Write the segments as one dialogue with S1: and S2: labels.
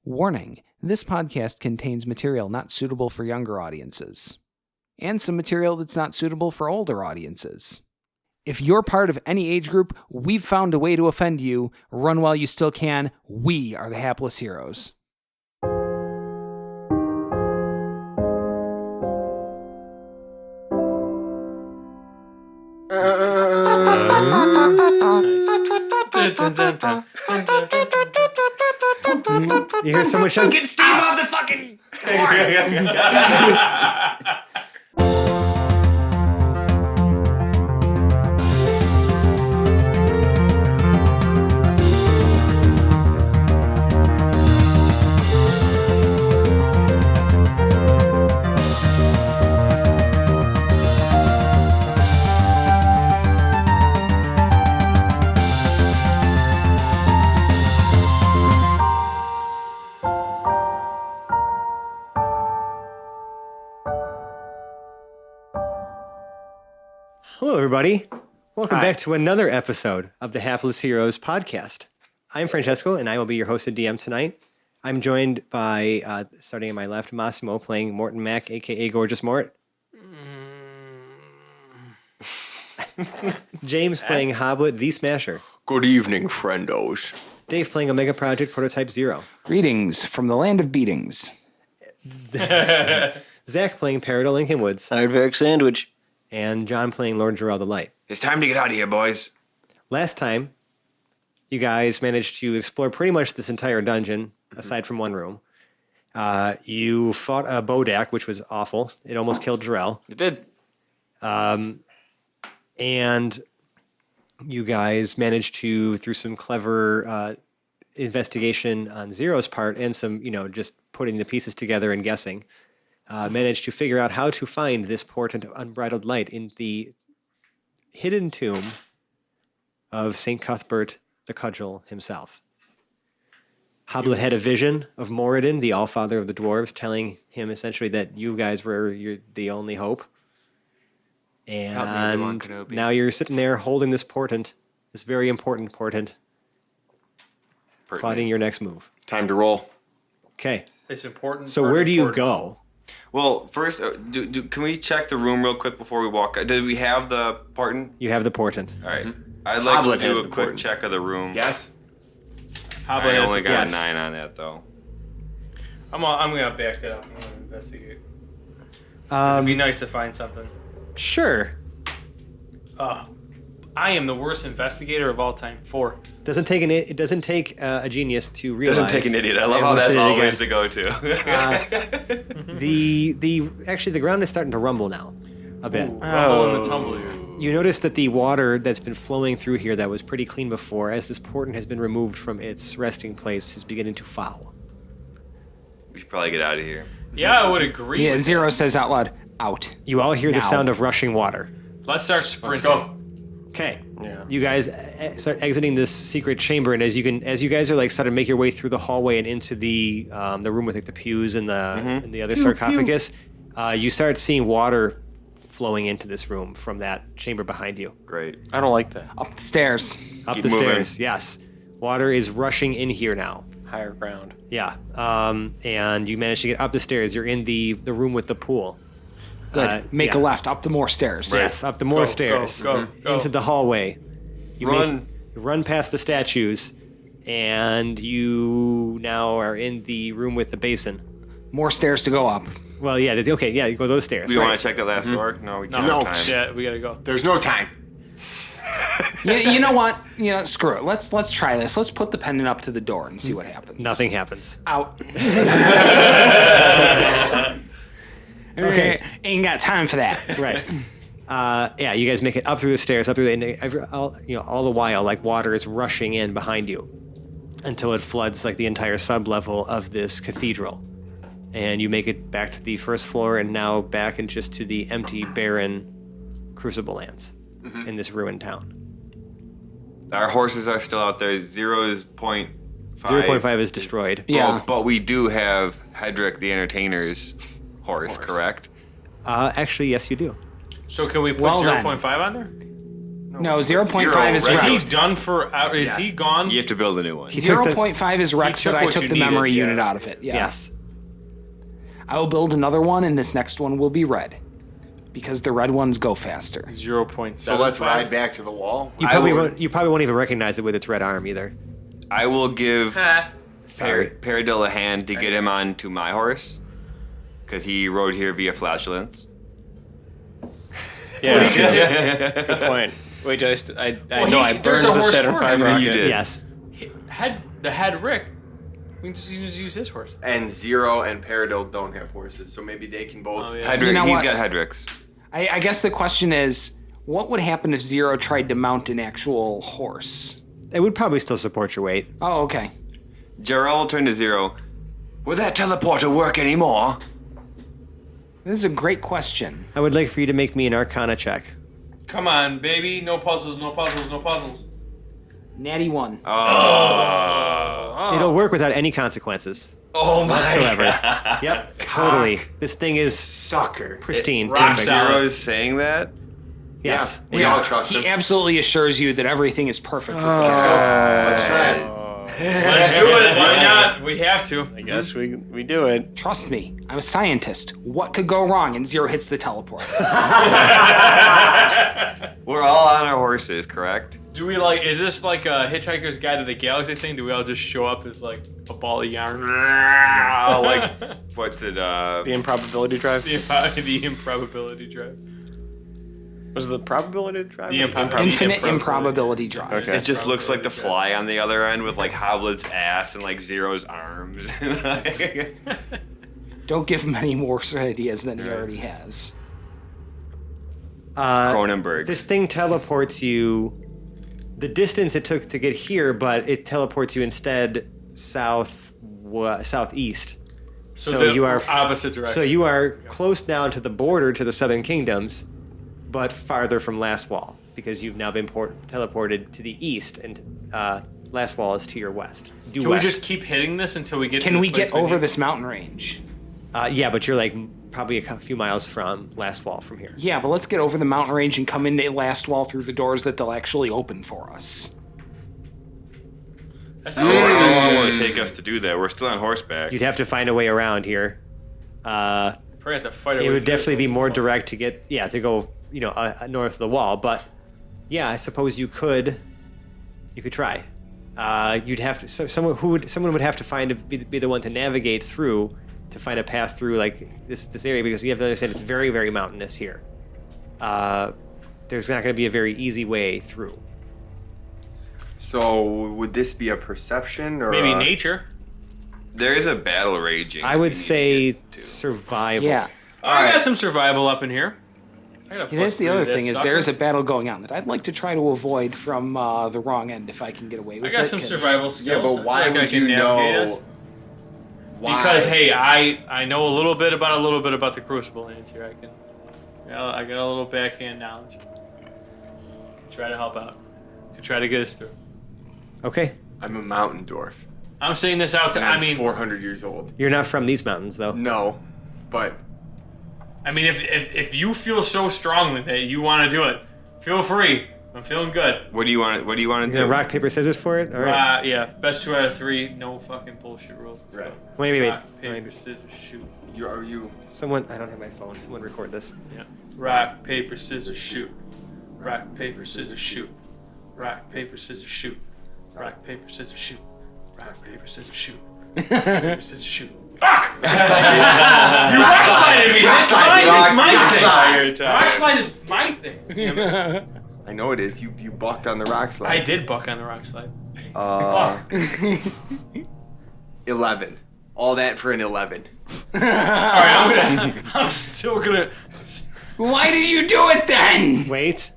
S1: Warning, this podcast contains material not suitable for younger audiences, and some material that's not suitable for older audiences. If you're part of any age group, we've found a way to offend you. Run while you still can. We are the hapless heroes.
S2: You hear someone shout, "Get Steve off the fucking horn!" Hello, everybody. Welcome back to another episode of the Hapless Heroes podcast. I'm Francesco, and I will be your host and DM tonight. I'm joined by, starting at my left, Massimo playing Morton Mac, a.k.a. Gorgeous Mort. James playing Hoblet, the Smasher.
S3: Good evening, friendos.
S2: Dave playing Omega Project Prototype 0.
S1: Greetings from the land of beatings.
S2: Zach playing Paradol Lincoln Woods.
S4: Hardback sandwich.
S2: And John playing Lord Jarrell the Light.
S3: It's time to get out of here, boys.
S2: Last time, you guys managed to explore pretty much this entire dungeon, aside from one room. You fought a Bodak, which was awful. It almost killed Jarrell.
S3: It did.
S2: And you guys managed to, through some clever investigation on Zero's part and some, just putting the pieces together and guessing, managed to figure out how to find this portent of unbridled light in the hidden tomb of St. Cuthbert the Cudgel himself. Hoblet had a vision of Moradin, the Allfather of the Dwarves, telling him essentially that you guys were the only hope. And now you're sitting there holding this portent, this very important portent, plotting your next move.
S3: Time to roll.
S2: Okay.
S5: It's important.
S2: So where do you go?
S3: Well, first, can we check the room real quick before we walk? Did we have the portent?
S2: You have the portent.
S3: All right. I'd like
S4: Hoblet
S3: to
S4: has
S3: do a
S4: the
S3: quick
S4: portent.
S3: check of the room.
S4: Yes.
S3: I only got
S2: yes.
S3: a 9 on that, though.
S5: I'm gonna back that up. I'm gonna investigate. It'd be nice to find something.
S2: Sure.
S5: I am the worst investigator of all time. 4.
S2: It doesn't take a genius to realize.
S3: Doesn't take an idiot. I love how that's always the go-to.
S2: Actually the ground is starting to rumble now, a bit.
S5: Rumble in the tumble here.
S2: You notice that the water that's been flowing through here that was pretty clean before, as this portent has been removed from its resting place, is beginning to foul.
S3: We should probably get out of here.
S5: Yeah, I would agree.
S1: Yeah,
S5: with
S1: Zero says out loud, out.
S2: You all hear the
S1: Now.
S2: sound of rushing water.
S5: that. Let's start sprinting.
S3: Let's go.
S2: Okay.
S4: Yeah.
S2: You guys start exiting this secret chamber, and as you guys are starting to make your way through the hallway and into the room with the pews and the other sarcophagus, you start seeing water flowing into this room from that chamber behind you.
S3: Great.
S4: I don't like that.
S1: Up the stairs.
S2: Up
S3: Keep
S2: the
S3: moving.
S2: stairs, yes. Water is rushing in here now.
S4: Higher ground.
S2: Yeah. And you manage to get up the stairs. You're in the room with the pool.
S1: Good. Make a left, up the more stairs.
S2: Yes, up the more
S5: Go,
S2: stairs.
S5: go, go.
S2: Into the hallway. You
S3: Run.
S2: run past the statues, and you now are in the room with the basin.
S1: More stairs to go up.
S2: Well, yeah, okay, yeah, you go those stairs.
S3: Do you
S2: right.
S3: want to check that last door? No, we can't
S5: No,
S3: have time.
S5: yeah, we gotta go.
S4: There's no time.
S1: You know what? Screw it. Let's try this. Let's put the pendant up to the door and see what happens.
S2: Nothing happens.
S1: Out.
S2: Okay.
S1: Ain't got time for that.
S2: Right. Yeah, you guys make it up through the stairs, up through all the while, water is rushing in behind you until it floods the entire sub-level of this cathedral. And you make it back to the first floor and now back and just to the empty, barren Crucible lands in this ruined town.
S3: Our horses are still out there. 0 is 0.5.
S2: 0.5 is destroyed.
S1: Yeah.
S3: But we do have Hedrick the Entertainer's horse, correct?
S2: Actually, yes, you do.
S5: So can we put
S1: Well then.
S5: 0.5 on there?
S1: No, 0.5 is
S3: Zero,
S5: Is he
S1: wrecked.
S5: done for? Is
S3: Yeah.
S5: he gone?
S3: You have to build a new one.
S2: He took the-
S1: 0.5 is wrecked,
S5: took
S1: but I
S5: what
S1: took
S5: you
S1: the
S5: needed,
S1: memory
S5: yeah.
S1: unit out of it. Yeah.
S2: Yes.
S1: I will build another one, and this next one will be red. Because the red ones go faster.
S5: 0.7.
S6: So let's ride back to the wall.
S2: You probably won't even recognize it with its red arm either.
S3: I will give
S2: Sorry.
S3: Peridil a hand to get him onto my horse. Because he rode here via flatulence.
S4: Yeah, good point. Wait, I
S5: Well,
S4: know I
S5: there's
S4: burned
S5: a
S4: the
S5: horse
S4: Saturn
S5: for
S4: V
S5: him.
S4: rocket.
S3: You did.
S2: Yes.
S5: The head Rick. We can just use his horse.
S6: And Zero and Peridil don't have horses, so maybe they can both.
S5: Oh, yeah.
S3: Hedrick,
S1: You know
S3: he's
S1: what?
S3: got Hedricks.
S1: I guess the question is, what would happen if Zero tried to mount an actual horse?
S2: It would probably still support your weight.
S1: Oh, okay.
S3: Jarrell will turn to Zero. Will that teleporter work anymore?
S1: This is a great question.
S2: I would like for you to make me an Arcana check.
S5: Come on, baby. No puzzles, no puzzles, no puzzles.
S1: Natty 1.
S2: It'll work without any consequences
S3: Oh my
S2: whatsoever. Yep, totally. This thing is
S6: Sucker.
S2: pristine.
S5: rock
S2: Perfect.
S5: solid.
S3: Zero is saying that?
S2: Yes.
S6: Yeah, we all trust
S1: He
S6: him.
S1: absolutely assures you that everything is perfect with this.
S6: Let's try it.
S5: Let's do it. Why not? We have to.
S4: I guess we do it.
S1: Trust me, I'm a scientist. What could go wrong? And Zero hits the teleport.
S3: We're all on our horses, correct?
S5: Do we is this like a Hitchhiker's Guide to the Galaxy thing? Do we all just show up as like a ball of yarn?
S3: Like, what's it,
S4: The improbability drive.
S5: the improbability drive.
S4: Was it the probability drive?
S5: The
S1: Infinite improbability drive.
S4: Okay.
S3: It just looks like the fly on the other end with like Hoblet's ass and like Zero's arms.
S1: Don't give him any worse ideas than he already has.
S3: Cronenberg.
S2: This thing teleports you the distance it took to get here, but it teleports you instead southeast. So you are
S5: opposite direction.
S2: So you are close now to the border to the Southern Kingdoms, but farther from Lastwall because you've now been teleported to the east, and Lastwall is to your west.
S5: Can we just keep hitting this until we get?
S1: Can
S5: to the
S1: we
S5: place
S1: get over
S5: need?
S1: this mountain range?
S2: Yeah, but you're like probably a few miles from Lastwall from here.
S1: Yeah, but let's get over the mountain range and come into Lastwall through the doors that they'll actually open for us.
S5: That's not
S3: How long will it take us to do that? We're still on horseback.
S2: You'd have to find a way around here.
S5: Probably have to fight.
S2: It would definitely be more direct to get, to go, north of the wall. But yeah, I suppose you could try. You'd have to. So someone would have to be the one to navigate through to find a path through like this area, because you have to understand it's very, very mountainous here. There's not going to be a very easy way through.
S6: So would this be a perception or
S5: maybe nature.
S3: There is a battle raging.
S2: I would
S3: We
S2: say
S3: need to get to.
S2: survival.
S1: Yeah.
S5: I got some survival up in here.
S1: That's the other thing is there's a battle going on that I'd like to try to avoid from the wrong end if I can get away
S5: I
S1: with it.
S5: got some
S1: 'cause-
S5: survival skills.
S6: Yeah,
S5: I
S6: but
S5: feel
S6: why
S5: like I
S6: would
S5: can
S6: you
S5: navigate us.
S6: know? Why?
S5: Because hey, I know a little bit about the Crucible lands here. I got a little backhand knowledge. Try to help out. Could try to get us through.
S2: Okay.
S6: I'm a mountain dwarf.
S5: I'm saying this out.
S6: And
S5: I
S6: I'm
S5: mean,
S6: 400 years old.
S2: You're not from these mountains, though.
S6: No, but
S5: if you feel so strongly that you want to do it, feel free. I'm feeling good.
S3: What do you want? What do you want to
S2: You're
S3: do?
S2: gonna rock, paper, scissors for it? All right.
S5: Yeah, best 2 out of 3. No fucking bullshit rules. Let's
S6: Right.
S5: go.
S2: Wait.
S5: Rock, paper, scissors, shoot.
S6: are you?
S2: Someone, I don't have my phone. Someone record this.
S5: Yeah. Rock, paper, scissors, shoot. Rock, paper, scissors, shoot. Rock, paper, scissors, shoot. Rock, paper, scissors, shoot. Rock, paper, scissors, shoot. Rock, paper, scissors, shoot. Fuck! You rock slided me. That's mine. It's my thing. Rock slide is my thing. Damn it.
S6: I know it is. You bucked on the rock slide.
S5: I did buck on the rock slide.
S6: 11. All that for an 11.
S5: All right, I'm still gonna.
S1: Why did you do it then?
S2: Wait.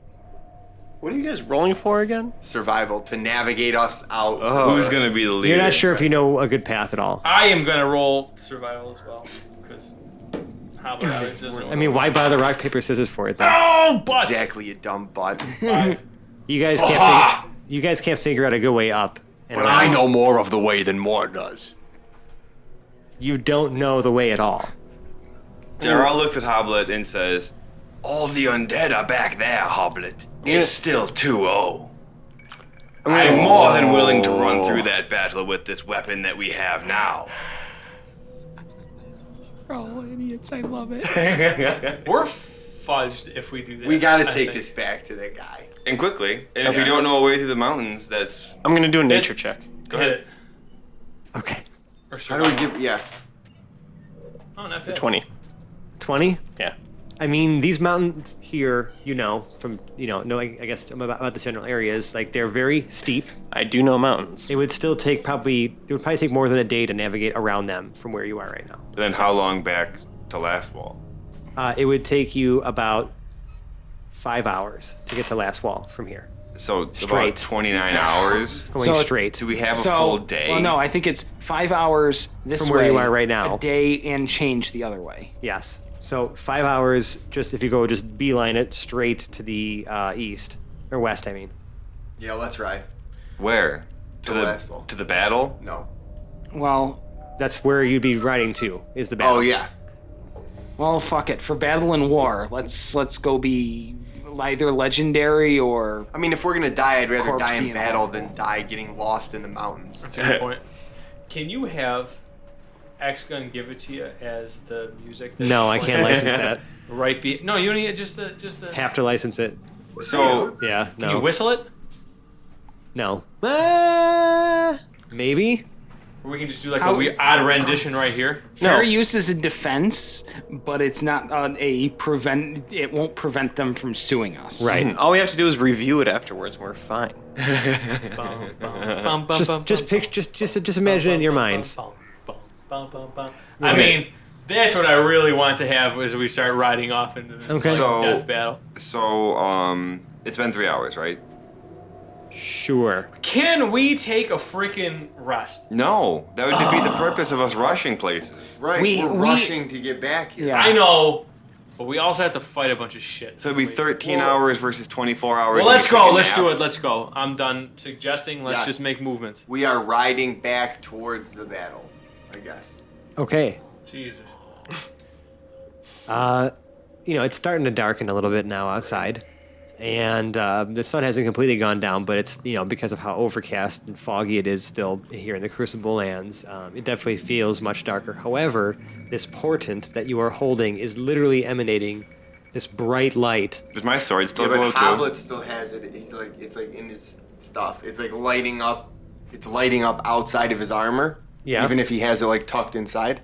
S4: What are you guys rolling for again?
S6: Survival to navigate us out.
S3: Who's gonna be the leader?
S2: You're not sure if you know a good path at all.
S5: I am gonna roll survival as well because how about it doesn't.
S2: I mean, why bother rock, paper, scissors for it then?
S5: Oh, but
S6: Exactly, you dumb butt.
S2: You guys can't. You guys can't figure out a good way up. And
S6: But I know more of the way than Moore does.
S2: You don't know the way at all.
S3: Jarrell looks at Hoblet and says, All the undead are back there, Hoblet. It's still 2-0.
S4: I'm
S3: I'm more than willing to run through that battle with this weapon that we have now.
S1: We're all idiots. I love it.
S5: We're fudged if we do that.
S6: We gotta
S5: I
S6: take
S5: think.
S6: this back to that guy.
S3: And quickly. And if we don't know a way through the mountains, that's...
S4: I'm gonna do a nature check.
S3: Go
S5: Hit
S3: ahead.
S5: it.
S2: Okay.
S5: Or
S6: How do we give? Yeah.
S5: Oh, not bad.
S4: 20.
S2: 20?
S4: Yeah.
S2: I mean, these mountains here, from, knowing, I guess, about the general areas, like, they're very steep.
S4: I do know mountains.
S2: It would still take it would probably take more than a day to navigate around them from where you are right now.
S3: Then how long back to Lastwall?
S2: It would take you about 5 hours to get to Lastwall from here.
S3: So about
S2: Straight.
S3: 29 hours?
S2: Going straight.
S3: Do we have a full day?
S1: Well, no, I think it's 5 hours this
S2: From where
S1: way.
S2: you are right now.
S1: A day and change the other way.
S2: Yes. So 5 hours, just if you go just beeline it straight to the east, or west, I mean.
S6: Yeah, let's ride.
S3: Where?
S6: To Lastwall.
S3: To the battle?
S6: No.
S1: Well,
S2: That's where you'd be riding to, is the battle.
S6: Oh yeah.
S1: well, fuck it. For battle and war, let's go be either legendary or
S6: I mean, if we're gonna die, I'd rather die
S1: Corpsey
S6: in
S1: and
S6: battle
S1: all.
S6: than die getting lost in the mountains.
S5: That's a good point. Can you have X-Gun give it to you as the music? That
S2: No, I can't license that.
S5: Right beat. No, you don't need just the.
S2: Have to license it.
S3: So,
S2: Yeah, no.
S5: Can you whistle it?
S2: No. Maybe?
S5: Or we can just do like
S1: How-
S5: a odd rendition right here.
S1: fair
S4: No.
S1: use as a defense, but it's not a prevent. It won't prevent them from suing us.
S2: Right.
S4: All we have to do is review it afterwards, and we're fine.
S2: Just imagine it in your minds.
S5: I mean, that's what I really want to have as we start riding off into this
S2: Okay.
S3: So-
S5: death battle.
S3: So, it's been 3 hours, right?
S2: Sure.
S5: Can we take a freaking rest?
S3: No, that would defeat the purpose of us rushing places.
S6: Right.
S1: We-
S6: We're
S1: we-
S6: rushing to get back here.
S1: Yeah.
S5: I know, but we also have to fight a bunch of shit.
S3: So it'd be
S5: Wait.
S3: 13 hours versus 24 hours.
S5: Well,
S3: and
S5: let's
S3: we
S5: go.
S3: take a
S5: Let's
S3: nap.
S5: do it. Let's go. I'm done suggesting. Let's
S6: Yes.
S5: just make movements.
S6: We are riding back towards the battle, I guess.
S2: Okay.
S5: Jesus.
S2: It's starting to darken a little bit now outside. And the sun hasn't completely gone down, but it's, because of how overcast and foggy it is still here in the Crucible Lands, it definitely feels much darker. However, this portent that you are holding is literally emanating this bright light.
S3: Does my sword still
S6: Yeah,
S3: glow
S6: but
S3: too?
S6: Hoblet still has it. It's like in his stuff. It's like lighting up. It's lighting up outside of his armor.
S2: Yeah.
S6: Even if he has it like tucked inside,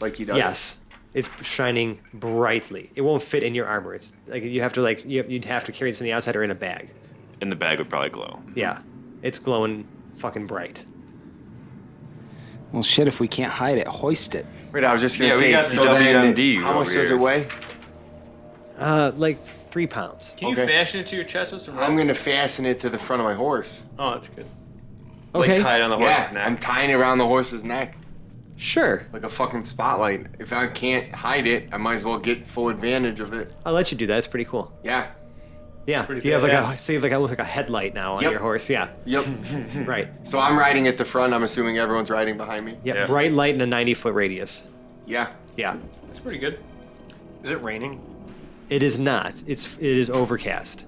S6: like he does.
S2: Yes. It's shining brightly. It won't fit in your armor. It's like you'd have to carry this on the outside or in a bag.
S3: And the bag would probably glow.
S2: Yeah. It's glowing fucking bright.
S1: Well, shit. If we can't hide it, hoist it.
S6: Wait, I was just gonna
S3: Yeah, we
S6: say.
S3: got
S6: so
S3: the
S6: then,
S3: WMD
S6: how much
S3: over
S6: does
S3: here.
S6: it weigh?
S2: Like 3 pounds.
S5: Can you
S6: Okay.
S5: fashion it to your chest with some rope?
S6: I'm gonna fasten it to the front of my horse.
S5: Oh, that's good.
S2: Okay.
S3: Like tied on the horse's
S6: Yeah,
S3: neck.
S6: I'm tying it around the horse's neck
S2: Sure.
S6: like a fucking spotlight. If I can't hide it, I might as well get full advantage of it.
S2: I'll let you do that. It's pretty cool.
S6: Yeah.
S2: Yeah.
S5: pretty
S2: You have
S5: badass.
S2: you have almost like a headlight now on
S6: Yep.
S2: your horse. Yeah.
S6: Yep.
S2: Right.
S6: So I'm riding at the front. I'm assuming everyone's riding behind me.
S2: Yeah.
S3: Yeah.
S2: Bright light in a 90-foot radius.
S6: Yeah.
S2: Yeah.
S5: That's pretty good.
S4: Is it raining?
S2: It is not. It is overcast.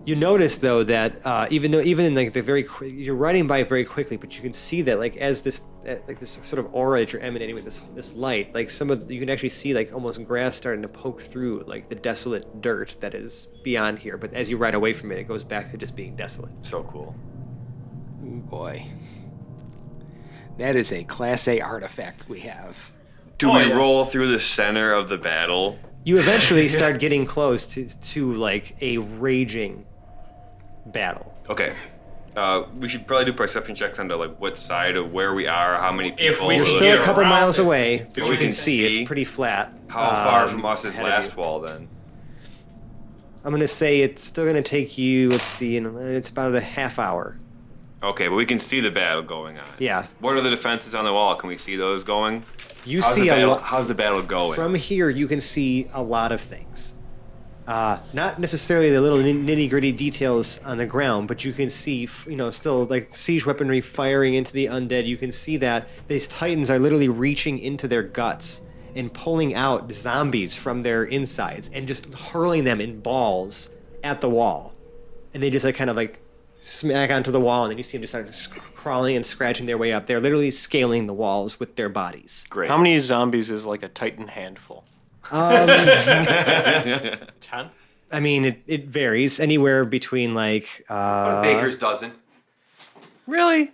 S2: You notice though that even in like the you're riding by very quickly, but you can see that like as this sort of aura that you're emanating with this light, like you can actually see like almost grass starting to poke through like the desolate dirt that is beyond here. But as you ride away from it, it goes back to just being desolate.
S3: So cool.
S1: Ooh, boy. That is a Class A artifact we have.
S3: Do
S5: Oh,
S3: we
S5: yeah.
S3: roll through the center of the battle?
S2: You eventually start getting close to like a raging battle.
S3: Okay. We should probably do perception checks on like what side of where we are, how many people.
S5: If we
S2: You're
S5: can
S2: still
S5: get
S2: a couple
S5: around
S2: miles
S5: it.
S2: away, but
S3: we
S2: you can
S3: can
S2: see
S3: see
S2: it's pretty flat.
S3: How far from us is
S2: ahead of you.
S3: Lastwall then?
S2: I'm gonna say it's still gonna take you. Let's see, it's about a half hour.
S3: Okay, but we can see the battle going on.
S2: Yeah,
S3: What are the defenses on the wall? Can we see those going?
S2: you
S3: How's
S2: see
S3: the
S2: a
S3: battle,
S2: lot
S3: how's the battle going?
S2: from here. You can see a lot of things. Not necessarily the little nitty gritty details on the ground, but you can see, still like siege weaponry firing into the undead. You can see that these titans are literally reaching into their guts and pulling out zombies from their insides and just hurling them in balls at the wall. And they just like kind of like smack onto the wall, and then you see them just start crawling and scratching their way up. They're literally scaling the walls with their bodies.
S3: Great.
S4: How many zombies is like a Titan handful?
S5: 10?
S2: I mean, it varies anywhere between like
S6: But Baker's dozen.
S4: Really?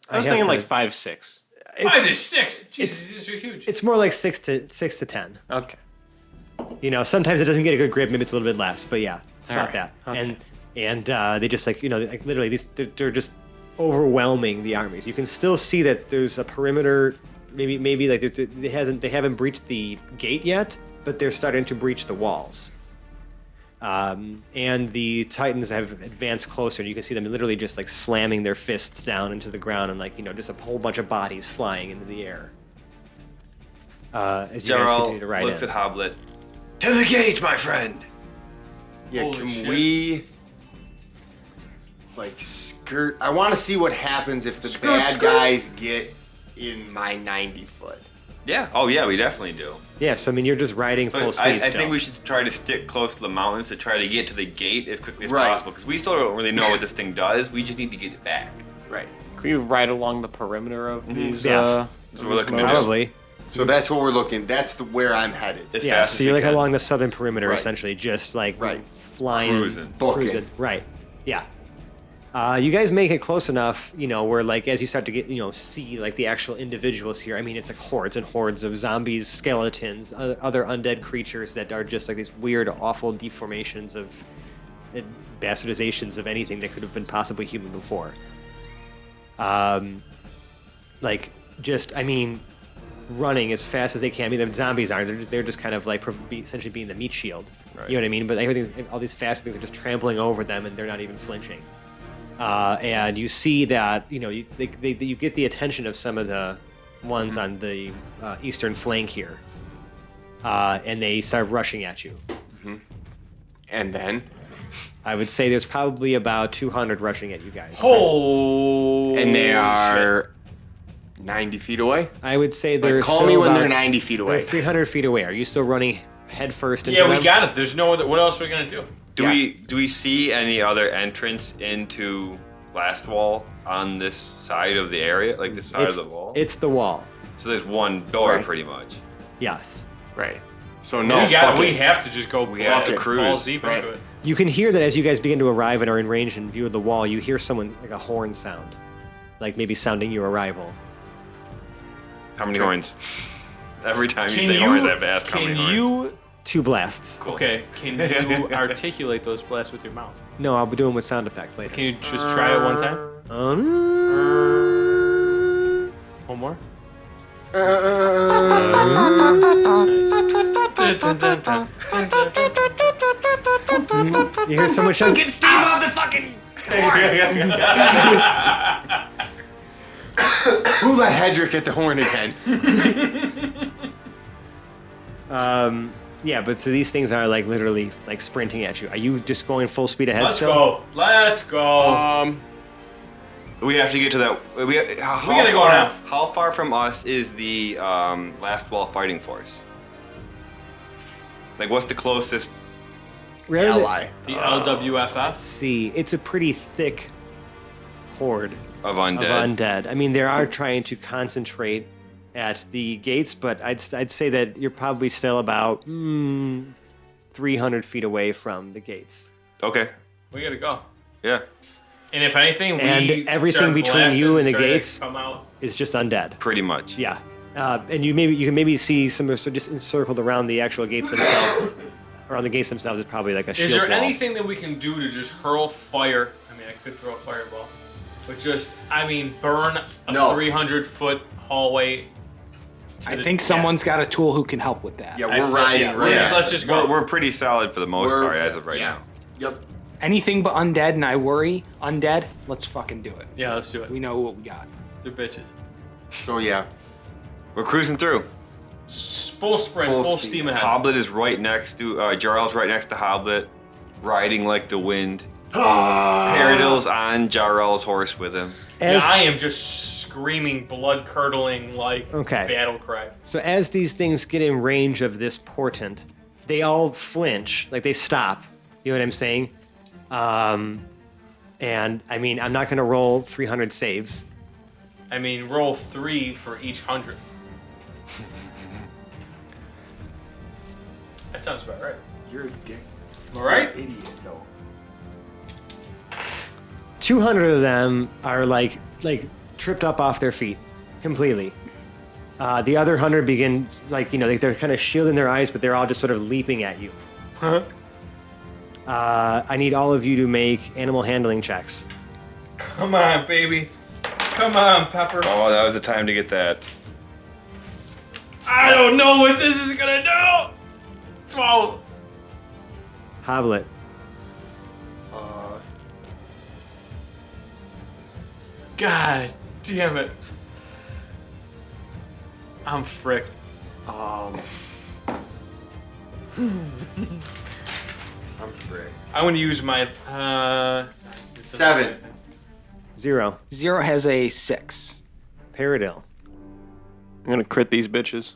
S4: I was
S2: have
S4: thinking like
S2: to-
S4: 5, 6.
S5: 5 to 6. Jesus, these are huge.
S2: it's more like 6 to 10.
S4: Okay.
S2: You know, sometimes it doesn't get a good grip. Maybe it's a little bit less, but yeah, it's
S4: All
S2: about
S4: right.
S2: that.
S4: Okay.
S2: And they just like, you know, like literally they're just overwhelming the armies. You can still see that there's a perimeter. Maybe like they haven't breached the gate yet, but they're starting to breach the walls. And the Titans have advanced closer. And you can see them literally just like slamming their fists down into the ground, and like, you know, just a whole bunch of bodies flying into the air. As you guys continue to
S3: Jarl
S2: ride
S3: looks
S2: in.
S3: at Hoblet. To the gate, my friend.
S6: Yeah,
S5: Holy
S6: can
S5: shit.
S6: we like skirt? I want to see what happens if the
S5: Skirt,
S6: bad
S5: skirt.
S6: guys get in my 90 foot.
S3: Yeah. Oh yeah, we definitely do.
S2: Yeah, so I mean, you're just riding full
S3: But
S2: speed
S3: I
S2: still.
S3: think we should try to stick close to the mountains to try to get to the gate as quickly as
S6: Right.
S3: possible, because we still don't really know what this thing does. We just need to get it back.
S6: Right.
S4: Can you ride along the perimeter of these?
S2: Yeah.
S3: That's what we're looking to do.
S2: Probably.
S6: So that's what we're looking. That's where I'm headed.
S3: As
S2: Yeah,
S3: fast
S2: so
S3: as
S2: you're
S3: we
S2: like
S3: can.
S2: along the southern perimeter,
S6: Right.
S2: essentially, just like
S6: Right.
S2: flying,
S3: Cruising.
S6: Booking.
S2: Right. Yeah. You guys make it close enough, you know, where like as you start to get, you know, see like the actual individuals here. I mean, it's like hordes and hordes of zombies, skeletons, other undead creatures that are just like these weird, awful deformations of bastardizations of anything that could have been possibly human before. Like just, I mean, running as fast as they can. I mean, the zombies aren't. They're just kind of like essentially being the meat shield.
S3: Right.
S2: You know what I mean? But everything, all these fast things are just trampling over them, and they're not even flinching. And you see that, you know, you get the attention of some of the ones on the eastern flank here, and they start rushing at you.
S6: And then,
S2: I would say there's probably about 200 rushing at you guys.
S5: Oh.
S6: and they are 90 feet away.
S2: I would say they're
S6: Like, call
S2: still
S6: me when
S2: about-
S6: they're 90 feet
S2: They're
S6: away.
S2: 300 feet away. Are you still running head first into
S5: Yeah,
S2: them?
S5: we got it. There's no other. What else are we gonna do?
S3: Do
S6: Yeah.
S3: we see any other entrance into Lastwall on this side of the area, like this side
S2: It's,
S3: of the wall?
S2: it's the wall.
S3: So there's one door,
S6: Right.
S3: pretty much.
S2: Yes.
S6: Right. So no,
S5: we
S6: fuck
S5: we
S6: it.
S5: have to just go.
S3: We have to
S5: balls
S3: cruise.
S5: deep
S6: Right.
S5: into it.
S2: You can hear that as you guys begin to arrive and are in range and view of the wall. You hear someone like a horn sound, like maybe sounding your arrival.
S3: How many horns? Every time you
S5: Can
S3: say horns, I have to ask how many
S5: Can
S3: horns.
S5: you?
S2: 2 blasts.
S5: Okay. Can you articulate those blasts with your mouth?
S2: No, I'll be doing with sound effects later.
S5: Can you just try it one time? One more.
S2: You hear someone shout, "Get Steve off the fucking!"
S6: Who let Hedrick get the horn again?
S2: Yeah, but so these things are like literally like sprinting at you. Are you just going full speed ahead
S5: Let's
S2: still?
S5: go. Let's go.
S3: We have to get to that. We
S5: gotta go now.
S3: How far from us is the Lastwall fighting force? Like, what's the closest?
S2: Really?
S6: Ally.
S5: The LWFF.
S2: See, it's a pretty thick horde
S3: Of undead.
S2: of undead. I mean, they are trying to concentrate at the gates, but I'd say that you're probably still about 300 feet away from the gates.
S3: Okay.
S5: We gotta go.
S3: Yeah.
S5: And if anything, we
S2: And everything
S5: start
S2: between
S5: blasting
S2: you and the
S5: try to
S2: gates-
S5: come out.
S2: It's just undead.
S3: Pretty much.
S2: Yeah. And you can maybe see some are just encircled around the actual gates themselves. Around the gates themselves is probably like a shield
S5: Is there
S2: wall.
S5: anything that we can do to just hurl fire? I mean, I could throw a fireball, but just, I mean, burn a
S6: No.
S5: 300-foot hallway.
S1: I think someone's got a tool who can help with that.
S6: Yeah, we're riding right
S5: yeah.
S6: at
S5: Let's
S6: it.
S5: just go.
S3: We're pretty solid for the most
S6: We're-
S3: part as of right
S6: yeah.
S3: now.
S6: Yep.
S1: Anything but undead, and I worry. Undead, let's fucking do it.
S5: Yeah, let's do it.
S1: We know what we got.
S5: They're bitches.
S6: So yeah.
S3: We're cruising through.
S5: Full sprint,
S6: Full
S5: full
S6: speed.
S5: steam ahead.
S3: Hoblet is right next to Jarl's right next to Hoblet, riding like the wind.
S6: Ah!
S3: Paradil's on Jarl's horse with him.
S5: Yeah,
S2: As,
S5: I am just screaming, blood-curdling, like,
S2: Okay.
S5: battle cries.
S2: So as these things get in range of this portent, they all flinch, like they stop. You know what I'm saying? And I mean, I'm not going to roll 300 saves.
S5: I mean, roll 3 for each 100. That sounds about right.
S6: You're a dick.
S5: All right?
S6: Idiot, though.
S2: 200 of them are like tripped up off their feet completely. The other 100 begin they're kind of shielding their eyes, but they're all just sort of leaping at you. I need all of you to make animal handling checks.
S5: Come on, baby. Come on, Pepper.
S3: Oh, that was the time to get that.
S5: I don't know what this is gonna do. 12.
S2: Hoblet.
S5: God damn it. I'm fricked.
S6: I'm frick.
S5: I'm gonna use my
S6: 7.
S2: 0.
S1: 0 has a 6.
S2: Paradil.
S4: I'm gonna crit these bitches.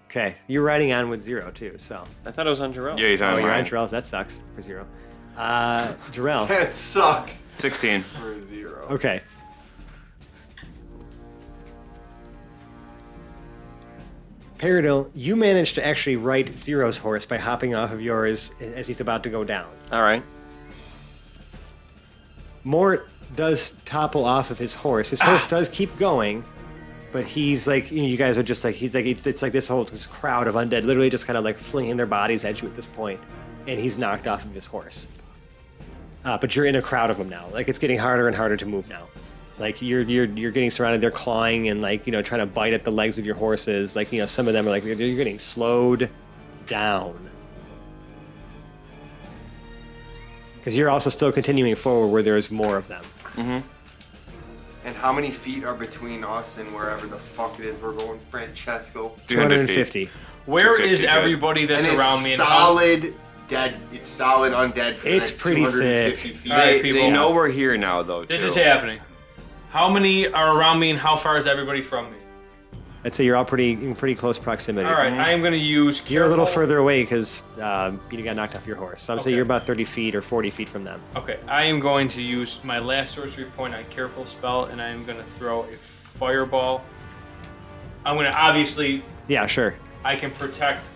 S2: Okay, you're riding on with 0 too, so.
S4: I thought it was on Jarrell.
S3: Yeah, he's on
S2: Oh, you're on
S3: mine.
S2: Jarrell's. That sucks for 0. Jarrell.
S6: That sucks
S3: 16.
S6: for 0.
S2: Okay. Paradil, you managed to actually right Zero's horse by hopping off of yours as he's about to go down.
S4: All right.
S2: Mort does topple off of his horse. His horse does keep going, but he's like, you guys are just like, it's like this crowd of undead literally just kind of like flinging their bodies at you at this point, and he's knocked off of his horse. But you're in a crowd of them now. Like, it's getting harder and harder to move now. Like, you're getting surrounded. They're clawing and like, trying to bite at the legs of your horses. Like, some of them are like, you're getting slowed down. Because you're also still continuing forward where there's more of them.
S6: And how many feet are between us and wherever the fuck it is we're going, Francesco?
S2: 250.
S5: Where
S3: 250,
S5: is
S3: good.
S5: everybody that's
S6: And
S5: around
S6: it's
S5: me?
S6: solid dead. It's solid undead for the
S2: It's
S6: next
S2: pretty
S6: 250
S2: thick.
S6: feet.
S5: All right,
S3: They
S5: people.
S3: know we're here now, though.
S5: This
S3: too.
S5: is happening. How many are around me and how far is everybody from me?
S2: I'd say you're all in pretty close proximity.
S5: All right, I am going to use
S2: You're a little
S5: careful-
S2: further away because you got knocked off your horse. So I'm saying
S5: Okay.
S2: you're about 30 feet or 40 feet from them.
S5: Okay, I am going to use my last sorcery point on careful spell, and I am going to throw a fireball. I'm going to obviously,
S2: Yeah, sure.
S5: I can protect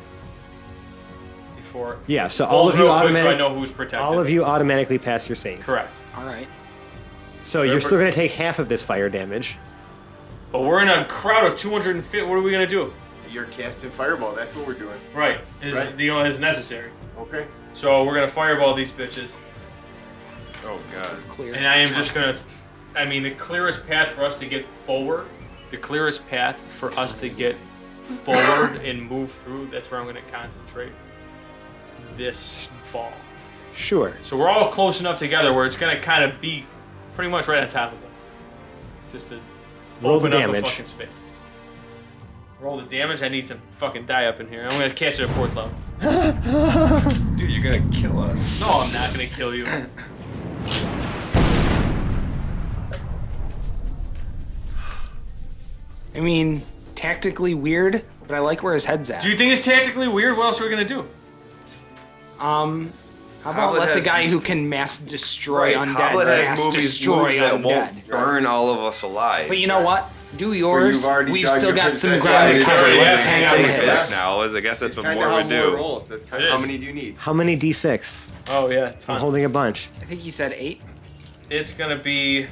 S5: before.
S2: Yeah, so
S5: Roll
S2: all of you
S5: real quick so I
S2: automatic,
S5: know who's protected.
S2: all of you automatically pass your save.
S5: Correct.
S1: All right.
S2: So you're still going to take half of this fire damage.
S5: But we're in a crowd of 250. What are we going to do?
S6: You're casting fireball. That's what we're doing.
S5: Right.
S6: Right.
S5: Is necessary.
S6: Okay.
S5: So we're going to fireball these bitches.
S3: Oh, God.
S1: It's clear.
S5: And I am just going to. I mean, the clearest path for us to get forward, the clearest path for us to get forward and move through, that's where I'm going to concentrate this ball.
S2: Sure.
S5: So we're all close enough together where it's going to kind of be pretty much right on top of us. Just to
S2: Roll the
S5: open up
S2: damage.
S5: a fucking space. Roll the damage. I need some fucking die up in here. I'm going to cast it at 4th level.
S3: Dude, you're going to kill us.
S5: No, I'm not going to kill you.
S1: I mean, tactically weird, but I like where his head's at.
S5: Do you think it's tactically weird? What else are we going to do?
S1: How about
S3: Hoblet
S1: let the
S3: has-
S1: guy who can mass destroy undead
S3: Hoblet has
S1: mass
S3: movies
S1: destroy
S3: moves that
S1: undead?
S3: won't burn all of us alive.
S1: But you know what? Do yours.
S6: you've already
S1: We've
S6: done
S1: still
S6: your
S1: got some
S6: percent.
S1: ground to
S6: Yeah,
S1: cover.
S5: yeah,
S1: Let's
S5: yeah,
S1: hang
S5: yeah,
S1: on
S5: yeah,
S1: to
S5: yeah.
S1: his.
S3: now, I guess that's what
S6: Kinda
S3: more
S6: how
S3: would do.
S6: rolls. That's kind
S5: It
S6: of how
S5: is.
S6: many do you need?
S2: How many d6?
S5: Oh, yeah.
S2: I'm
S5: Ton.
S2: holding a bunch.
S1: I think he said 8.
S5: It's going to be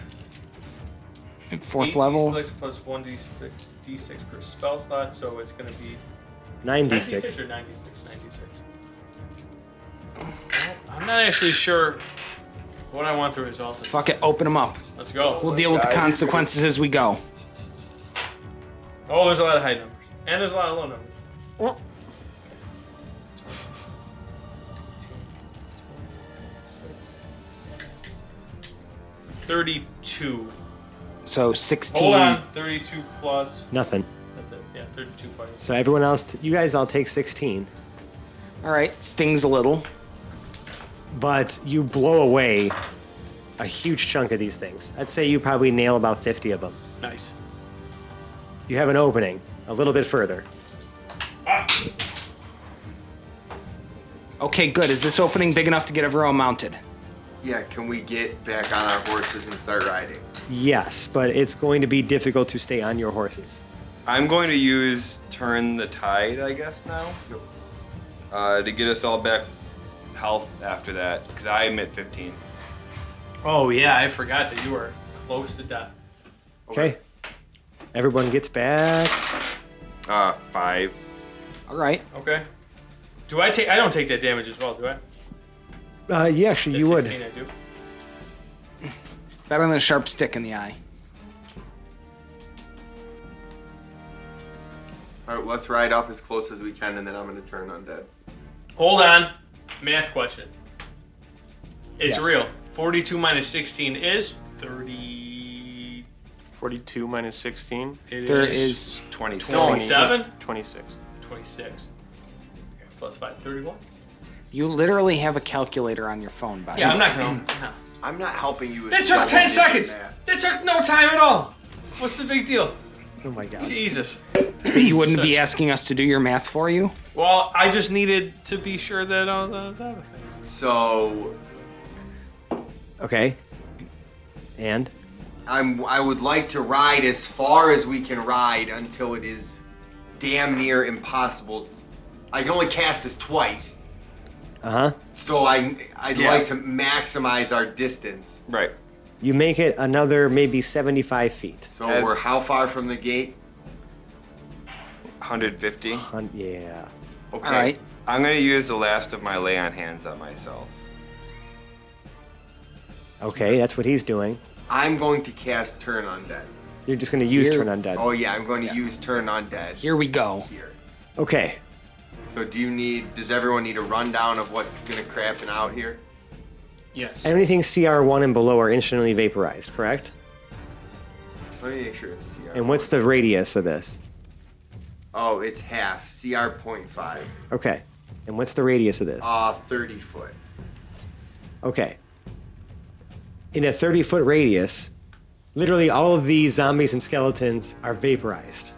S1: 4th level.
S5: 8d6 plus 1d6 per spell slot, so it's going to be
S2: 9d6.
S5: 96 or 96? 96. Well, I'm not actually sure what I want through his office.
S1: Fuck it, open him up.
S5: Let's go.
S1: We'll deal with the consequences as we go.
S5: Oh, there's a lot of high numbers. And there's a lot of low numbers. 32.
S1: So 16.
S5: Hold on. 32 plus.
S2: Nothing.
S5: That's it. Yeah, 32 plus.
S2: So everyone else, you guys all take 16.
S1: All right, stings a little.
S2: But you blow away a huge chunk of these things. I'd say you probably nail about 50 of them.
S5: Nice.
S2: You have an opening a little bit further.
S1: Okay, good. Is this opening big enough to get everyone mounted?
S6: Yeah, can we get back on our horses and start riding?
S2: Yes, but it's going to be difficult to stay on your horses.
S3: I'm going to use Turn the Tide, I guess, now. To get us all back health after that, because I'm at 15.
S5: Oh yeah, I forgot that you were close to death.
S2: Okay. Everyone gets back.
S3: 5.
S1: All right.
S5: Okay. Do I take? I don't take that damage as well, do I?
S2: Yeah, actually, you
S5: At
S2: would.
S5: 16 I do.
S1: Better than a sharp stick in the eye.
S6: All right, let's ride up as close as we can, and then I'm going to turn undead.
S5: Hold on. Math question. It's
S2: Yes.
S5: real. 42 minus 16 is 30.
S4: 42 minus 16.
S5: It
S1: There is
S3: 27.
S5: 27?
S4: 26.
S5: 26. Okay, plus 5, 31.
S1: You literally have a calculator on your phone, by
S5: Yeah,
S1: the
S5: I'm
S1: way.
S5: not going to. No.
S6: I'm not helping you with
S5: That took 10 seconds.
S6: math.
S5: That took no time at all. What's the big deal?
S2: Oh my god.
S5: Jesus.
S1: You wouldn't be asking us to do your math for you?
S5: Well, I just needed to be sure that I was on top of things.
S6: So
S2: Okay. And?
S6: I would like to ride as far as we can ride until it is damn near impossible. I can only cast this twice,
S2: Uh-huh.
S6: so I'd
S3: Yeah.
S6: like to maximize our distance.
S3: Right.
S2: You make it another maybe 75 feet.
S6: So
S3: As-
S6: we're how far from the gate?
S3: 150.
S2: Yeah.
S6: Okay.
S1: All right.
S3: I'm going to use the last of my lay on hands on myself.
S2: Okay, that's what he's doing.
S6: I'm going to cast Turn Undead.
S2: You're just going to use
S1: Here-
S2: Turn Undead.
S6: Oh yeah, I'm going to use Turn Undead
S1: Here we go.
S6: here.
S2: Okay.
S6: So does everyone need a rundown of what's gonna crappen out here?
S5: Yes.
S2: Anything CR1 and below are instantly vaporized, correct?
S6: Let me make sure it's CR.
S2: And what's the radius of this?
S6: Oh, it's half. CR 0.5.
S2: Okay. And what's the radius of this?
S6: 30 foot.
S2: Okay. In a 30-foot radius, literally all of these zombies and skeletons are vaporized,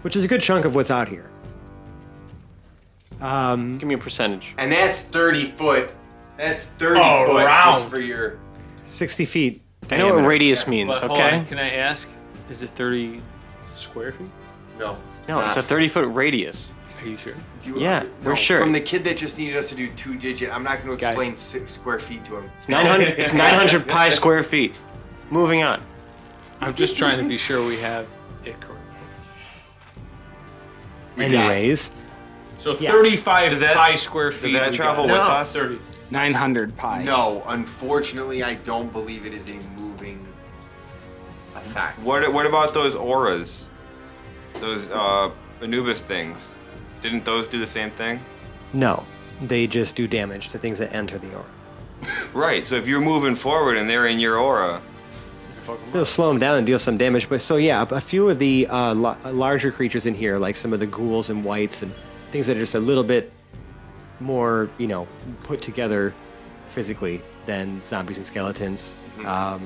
S2: which is a good chunk of what's out here.
S4: Give me a percentage.
S6: And that's 30 foot. That's 30
S5: Oh,
S6: foot
S5: round.
S6: just for your.
S2: 60 feet.
S4: I know what
S2: diameter.
S4: radius means,
S5: But hold
S4: okay?
S5: on, can I ask? Is it 30 square feet?
S6: No.
S4: No, it's a 30-foot radius.
S5: Are you sure?
S4: Yeah, we're sure.
S6: From the kid that just needed us to do 2-digit, I'm not going to
S2: Guys.
S6: explain 6 square feet to him.
S4: It's 900. It's 900 pi square feet. Moving on.
S5: I'm just trying to be sure we have it correct.
S2: Anyways,
S5: So
S2: Yes.
S5: 35
S3: Does that-
S5: pi square feet.
S3: Does that
S5: we
S3: travel
S5: got.
S3: with
S6: No.
S3: us?
S5: 30.
S1: 900 pi.
S6: No, unfortunately, I don't believe it is a moving effect.
S3: What about those auras? Those Anubis things. Didn't those do the same thing?
S2: no. They just do damage to things that enter the aura.
S3: Right. So if you're moving forward and they're in your aura,
S2: It'll slow them down and deal some damage. But so yeah, a few of the larger creatures in here, like some of the ghouls and whites and things that are just a little bit more, put together physically than zombies and skeletons. A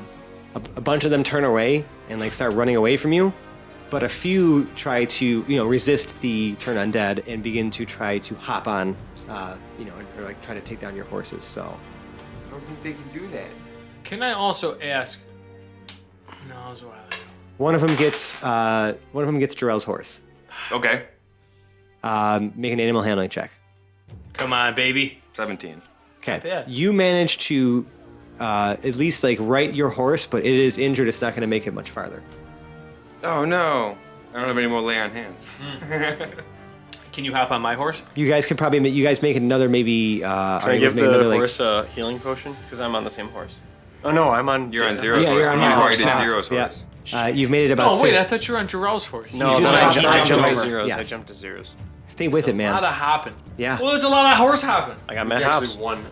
S2: bunch of them turn away and like start running away from you. But a few try to, resist the turn undead and begin to try to hop on, or like try to take down your horses. So
S6: I don't think they can do that.
S5: Can I also ask? No, it was a while ago.
S2: one of them gets Jarrell's horse.
S3: okay.
S2: Make an animal handling check.
S5: Come on, baby.
S3: 17.
S2: Okay.
S5: bad.
S2: You manage to at least like right your horse, but it is injured. It's not going to make it much farther.
S3: Oh no. I don't have any more lay on hands.
S5: Can you hop on my horse?
S2: You guys can probably you guys make another maybe.
S4: Can I give the horse a healing potion? Because I'm on the same horse. Oh no, I'm on.
S3: You're on Zero's
S1: Yeah,
S3: horse.
S1: you're on
S3: You
S1: my
S3: already
S1: horse
S3: did
S1: now.
S3: Zero's
S2: Yeah.
S3: horse.
S2: You've made it about.
S5: Oh wait,
S2: six.
S5: I thought you were on Jarrell's horse.
S4: No,
S2: You just
S4: I
S2: hopped-
S4: jumped
S2: jumped
S4: to
S2: over.
S4: zeros.
S2: Yes.
S4: I jumped to zeros.
S2: Stay with it,
S5: A lot
S2: man.
S5: of hopping.
S2: Yeah.
S5: Well, there's a lot of horse hopping.
S4: I got
S6: There's
S4: Matt
S6: actually
S4: Hobbs.
S6: one.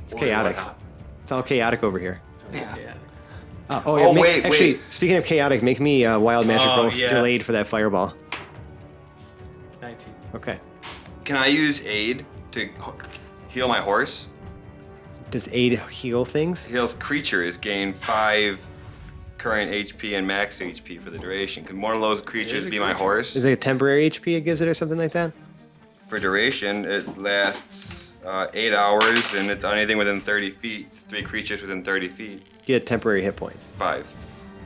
S2: It's chaotic. It's all chaotic over here.
S1: Yeah.
S6: Oh, wait,
S2: Actually,
S6: wait.
S2: speaking of chaotic, make me a wild magic
S5: Oh,
S2: roll
S5: yeah.
S2: delayed for that fireball.
S5: 19.
S2: Okay.
S3: Can I use aid to heal my horse?
S2: Does aid heal things?
S3: Heals creatures gain 5 current HP and max HP for the duration. Could one of those creatures be my horse?
S2: Is it a temporary HP it gives it or something like that?
S3: For duration, it lasts 8 hours, and it's anything within 30 feet. It's 3 creatures within 30 feet.
S2: You get temporary hit points.
S3: 5.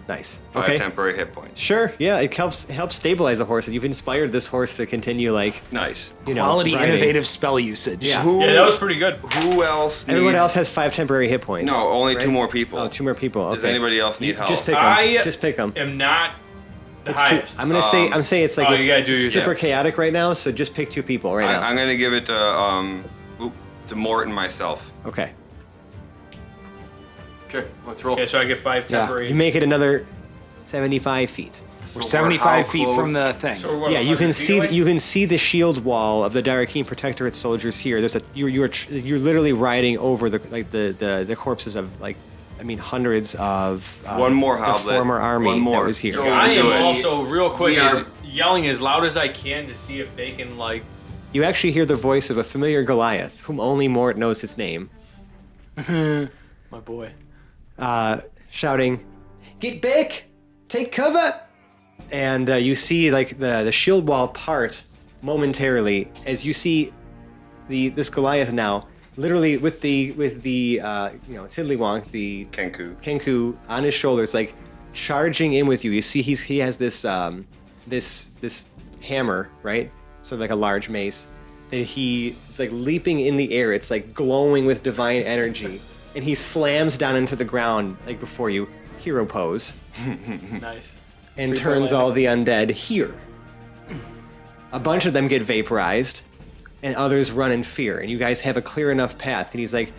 S2: Nice.
S3: 5
S2: Okay.
S3: temporary hit points.
S2: Sure. Yeah, it helps stabilize a horse. You've inspired this horse to continue
S3: Nice.
S1: Quality,
S2: riding.
S1: innovative spell usage.
S2: Yeah.
S3: Who,
S5: Yeah, that was pretty good.
S3: Who else?
S2: Everyone
S3: needs-
S2: else has 5 temporary hit points.
S3: No, only
S2: right?
S3: 2 more people.
S2: Oh, 2 more people. Okay.
S3: Does anybody else need help?
S2: Just pick them.
S5: I
S2: Just pick them.
S5: am not the
S2: It's too,
S5: highest.
S2: I'm saying it's like
S5: oh,
S2: it's
S5: you gotta do your
S2: super
S5: thing.
S2: chaotic right now. So just pick 2 people right now.
S3: I'm gonna give it to Morton myself.
S2: Okay.
S6: Okay, let's roll.
S5: Okay, so I get 5 temporary.
S2: You make it another 75 feet.
S1: We're 75 feet from the thing.
S5: So what,
S2: Yeah, you can
S5: 100 feet away?
S2: you can see the shield wall of the Darakeen Protectorate soldiers here. There's you're literally riding over the corpses of hundreds of
S3: One more
S2: the
S3: hoblet.
S2: former army
S3: One more.
S2: that was here.
S3: So-
S5: I am
S3: do it.
S5: also real quick
S6: We
S5: is
S6: are-
S5: yelling as loud as I can to see if they can
S2: You actually hear the voice of a familiar Goliath, whom only Mort knows his name,
S5: my boy.
S2: shouting, "Get back! Take cover!" And you see the shield wall part momentarily as you see this Goliath now, literally with the Tiddlywonk, the Kenku on his shoulders, charging in with you. You see he has this this hammer, right? Sort of like a large mace that he's leaping in the air. It's glowing with divine energy, and he slams down into the ground before you, hero pose,
S5: Nice.
S2: and turns all the undead here. A bunch of them get vaporized, and others run in fear, and you guys have a clear enough path. And he's like,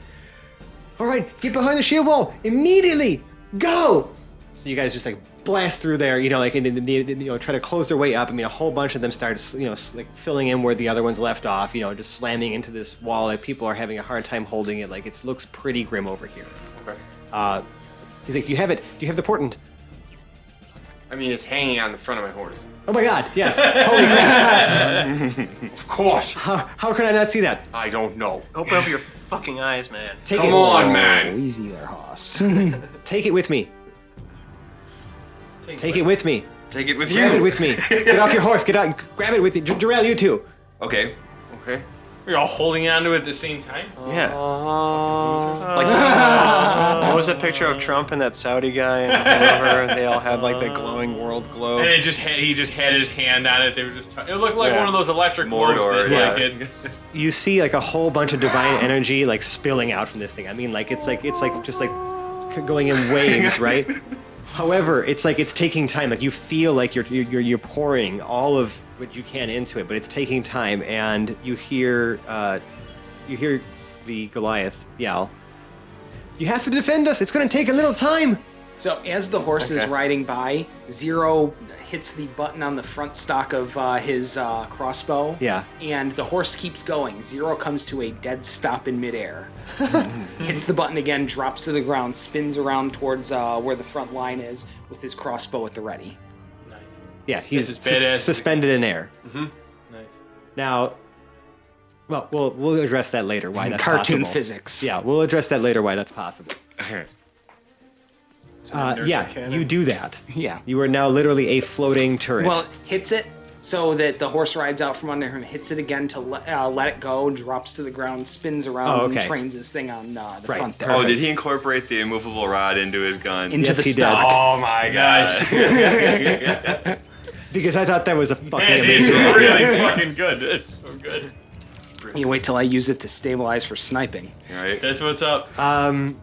S2: "All right, get behind the shield wall immediately. Go!" So you guys just blast through there, and try to close their way up. I mean, a whole bunch of them start, filling in where the other ones left off. Just slamming into this wall. People are having a hard time holding it. It looks pretty grim over here.
S4: Okay.
S2: He's like, "Do you have it? Do you have the portent?"
S4: I mean, it's hanging on the front of my horse.
S2: Oh my God! Yes. Holy crap!
S6: Of course.
S2: How could I not see that?
S6: I don't know.
S4: Open up your fucking eyes, man.
S2: Take
S6: Come
S2: it.
S6: on,
S1: Oh,
S6: man.
S1: easy there, Hoss.
S2: Take it with me. Take it with me.
S3: Take it with
S2: Grab
S3: you.
S2: it with me. Get off your horse. Get out. Grab it with me. Jarrell, you too.
S3: Okay.
S4: Okay.
S5: We're all holding on to it at the same time.
S4: Yeah. What was that picture of Trump and that Saudi guy and whatever? They all had the glowing world globe.
S5: And he just had his hand on it. They were just. It looked like
S4: Yeah.
S5: one of those electric
S3: Mordor,
S5: globes that,
S2: yeah. You see a whole bunch of divine energy spilling out from this thing. I mean, it's just going in waves, right? However, it's taking time. You feel you're pouring all of what you can into it, but it's taking time. And you hear the Goliath yell, "You have to defend us. It's going to take a little time."
S1: So as the horse is riding by, Zero hits the button on the front stock of his crossbow.
S2: Yeah.
S1: And the horse keeps going. Zero comes to a dead stop in midair. Hits the button again, drops to the ground, spins around towards where the front line is with his crossbow at the ready.
S5: Nice.
S2: Yeah, he's
S5: This is badass.
S2: suspended in air.
S5: Nice.
S2: Now, well, we'll address that later. Why that's
S1: Cartoon
S2: possible.
S1: physics.
S2: Yeah, we'll address that later. Why that's possible. Yeah, you do that.
S1: Yeah.
S2: You are now literally a floating turret.
S1: Well, hits it so that the horse rides out from under him, hits it again to let it go, drops to the ground, spins around,
S2: Oh, okay.
S1: and trains his thing on the
S2: Right.
S1: front there.
S3: Oh, did he incorporate the immovable rod into his gun?
S1: Into
S2: Yes,
S1: the
S2: he did.
S1: stock.
S5: Oh my gosh.
S2: because I thought that was a fucking
S5: Man, it's
S2: amazing.
S5: really fucking good. It's so good.
S1: You wait till I use it to stabilize for sniping.
S3: Right.
S5: That's what's up.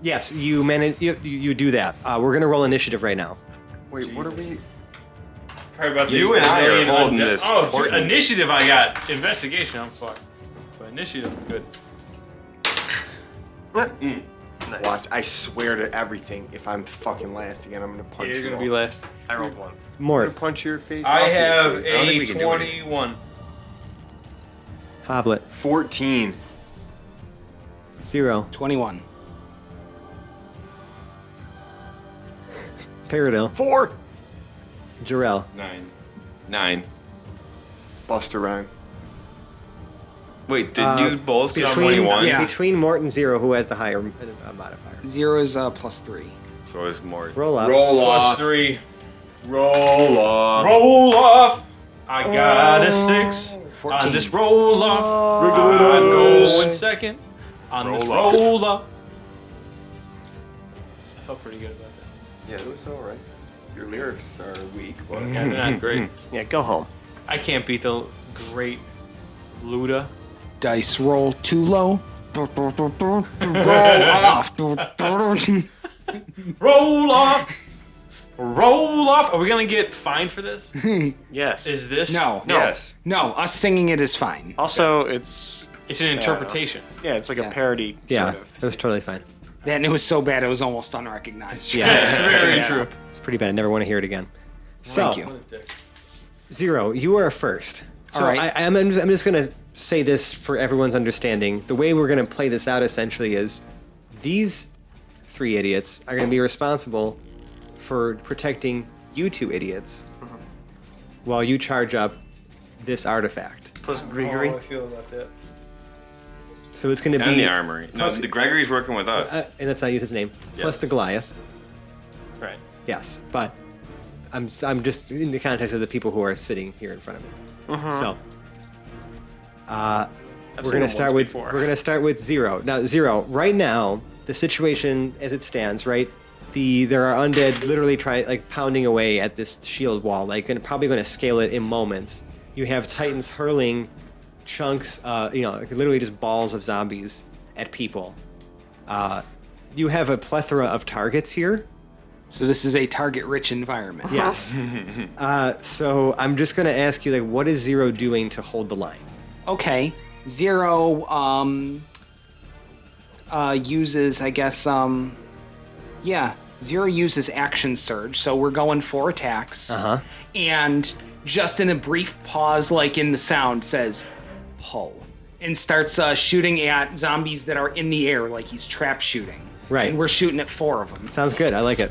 S2: Yes, you manage. You do that. We're gonna roll initiative right now.
S6: Wait, what are we?
S5: Probably about the
S3: You and I are
S5: million
S3: holding
S5: undead-
S3: this
S5: Oh,
S3: Portent.
S5: initiative I got. Investigation, I'm fucked. But initiative, good.
S4: Nice.
S6: Watch, I swear to everything. If I'm fucking last again, I'm gonna punch
S5: Yeah, you're
S6: you.
S5: gonna
S6: all.
S5: be last.
S4: I rolled 1.
S2: More
S6: Punch your face.
S5: I
S6: off your
S5: have
S6: face. I don't think
S5: a
S6: we can do it.
S5: 21.
S2: Hoblet
S6: 14.
S2: 0.
S1: 21.
S2: Paradil
S6: 4.
S2: Jarrell
S3: 9.
S6: Buster rhyme.
S3: Wait, did you both get
S2: between
S3: 21?
S1: yeah.
S2: between Mort and 0, who has the higher modifier?
S1: 0 is +3.
S3: So it's more.
S2: Roll up.
S6: Roll
S5: Plus
S6: off.
S5: 3.
S6: Roll off.
S5: Roll off. I got a 6.
S1: 14.
S5: On this roll off.
S6: Regular
S5: I'm
S6: dice.
S5: going second. On this
S6: Roll off.
S5: roll off. I felt pretty good about that.
S6: Yeah, it was alright. Your lyrics are weak, but
S5: Yeah, they're not great.
S4: Yeah, go home.
S5: I can't beat the great Luda.
S1: Dice roll too low. Roll off.
S5: Roll off. Roll off. Are we gonna get fined for this?
S4: Yes.
S5: Is this?
S1: No.
S3: Yes.
S1: No, us singing it is fine.
S4: Also, it's
S5: It's an interpretation.
S4: it's like
S1: Yeah.
S4: a parody.
S2: Yeah,
S4: Sort of.
S2: that was totally fine.
S1: That it was so bad it was almost unrecognized.
S5: It's very
S1: Yeah.
S5: true.
S2: It's pretty bad. I never want to hear it again. So,
S1: Thank you.
S5: What a dick.
S2: Zero, you are first. So
S1: All right.
S2: I'm just going to say this for everyone's understanding. The way we're going to play this out essentially is these 3 idiots are going to be responsible for protecting you 2 idiots while you charge up this artifact.
S4: Plus
S5: How
S4: Gregory.
S5: do I feel about that?
S2: So it's going to
S3: And
S2: be
S3: the armory. No, the Gregory's working with us.
S2: and let's not use his name. Plus the Goliath.
S5: Right.
S2: Yes, but I'm just in the context of the people who are sitting here in front of me. So
S5: I've
S2: we're
S5: seen
S2: gonna
S5: them
S2: start
S5: once
S2: with
S5: before.
S2: we're gonna start with Zero. Now Zero, right now the situation as it stands, right? There are undead literally pounding away at this shield wall, probably going to scale it in moments. You have Titans hurling chunks, literally just balls of zombies at people. You have a plethora of targets here.
S1: So this is a target-rich environment.
S2: Yes. So I'm just going to ask you, what is Zero doing to hold the line?
S1: Okay. Zero uses, I guess, Zero uses action surge, so we're going 4 attacks. And just in a brief pause, like in the sound, says, pull. And starts shooting at zombies that are in the air, like he's trap shooting.
S2: Right.
S1: And we're shooting at 4 of them.
S2: Sounds good. I like it.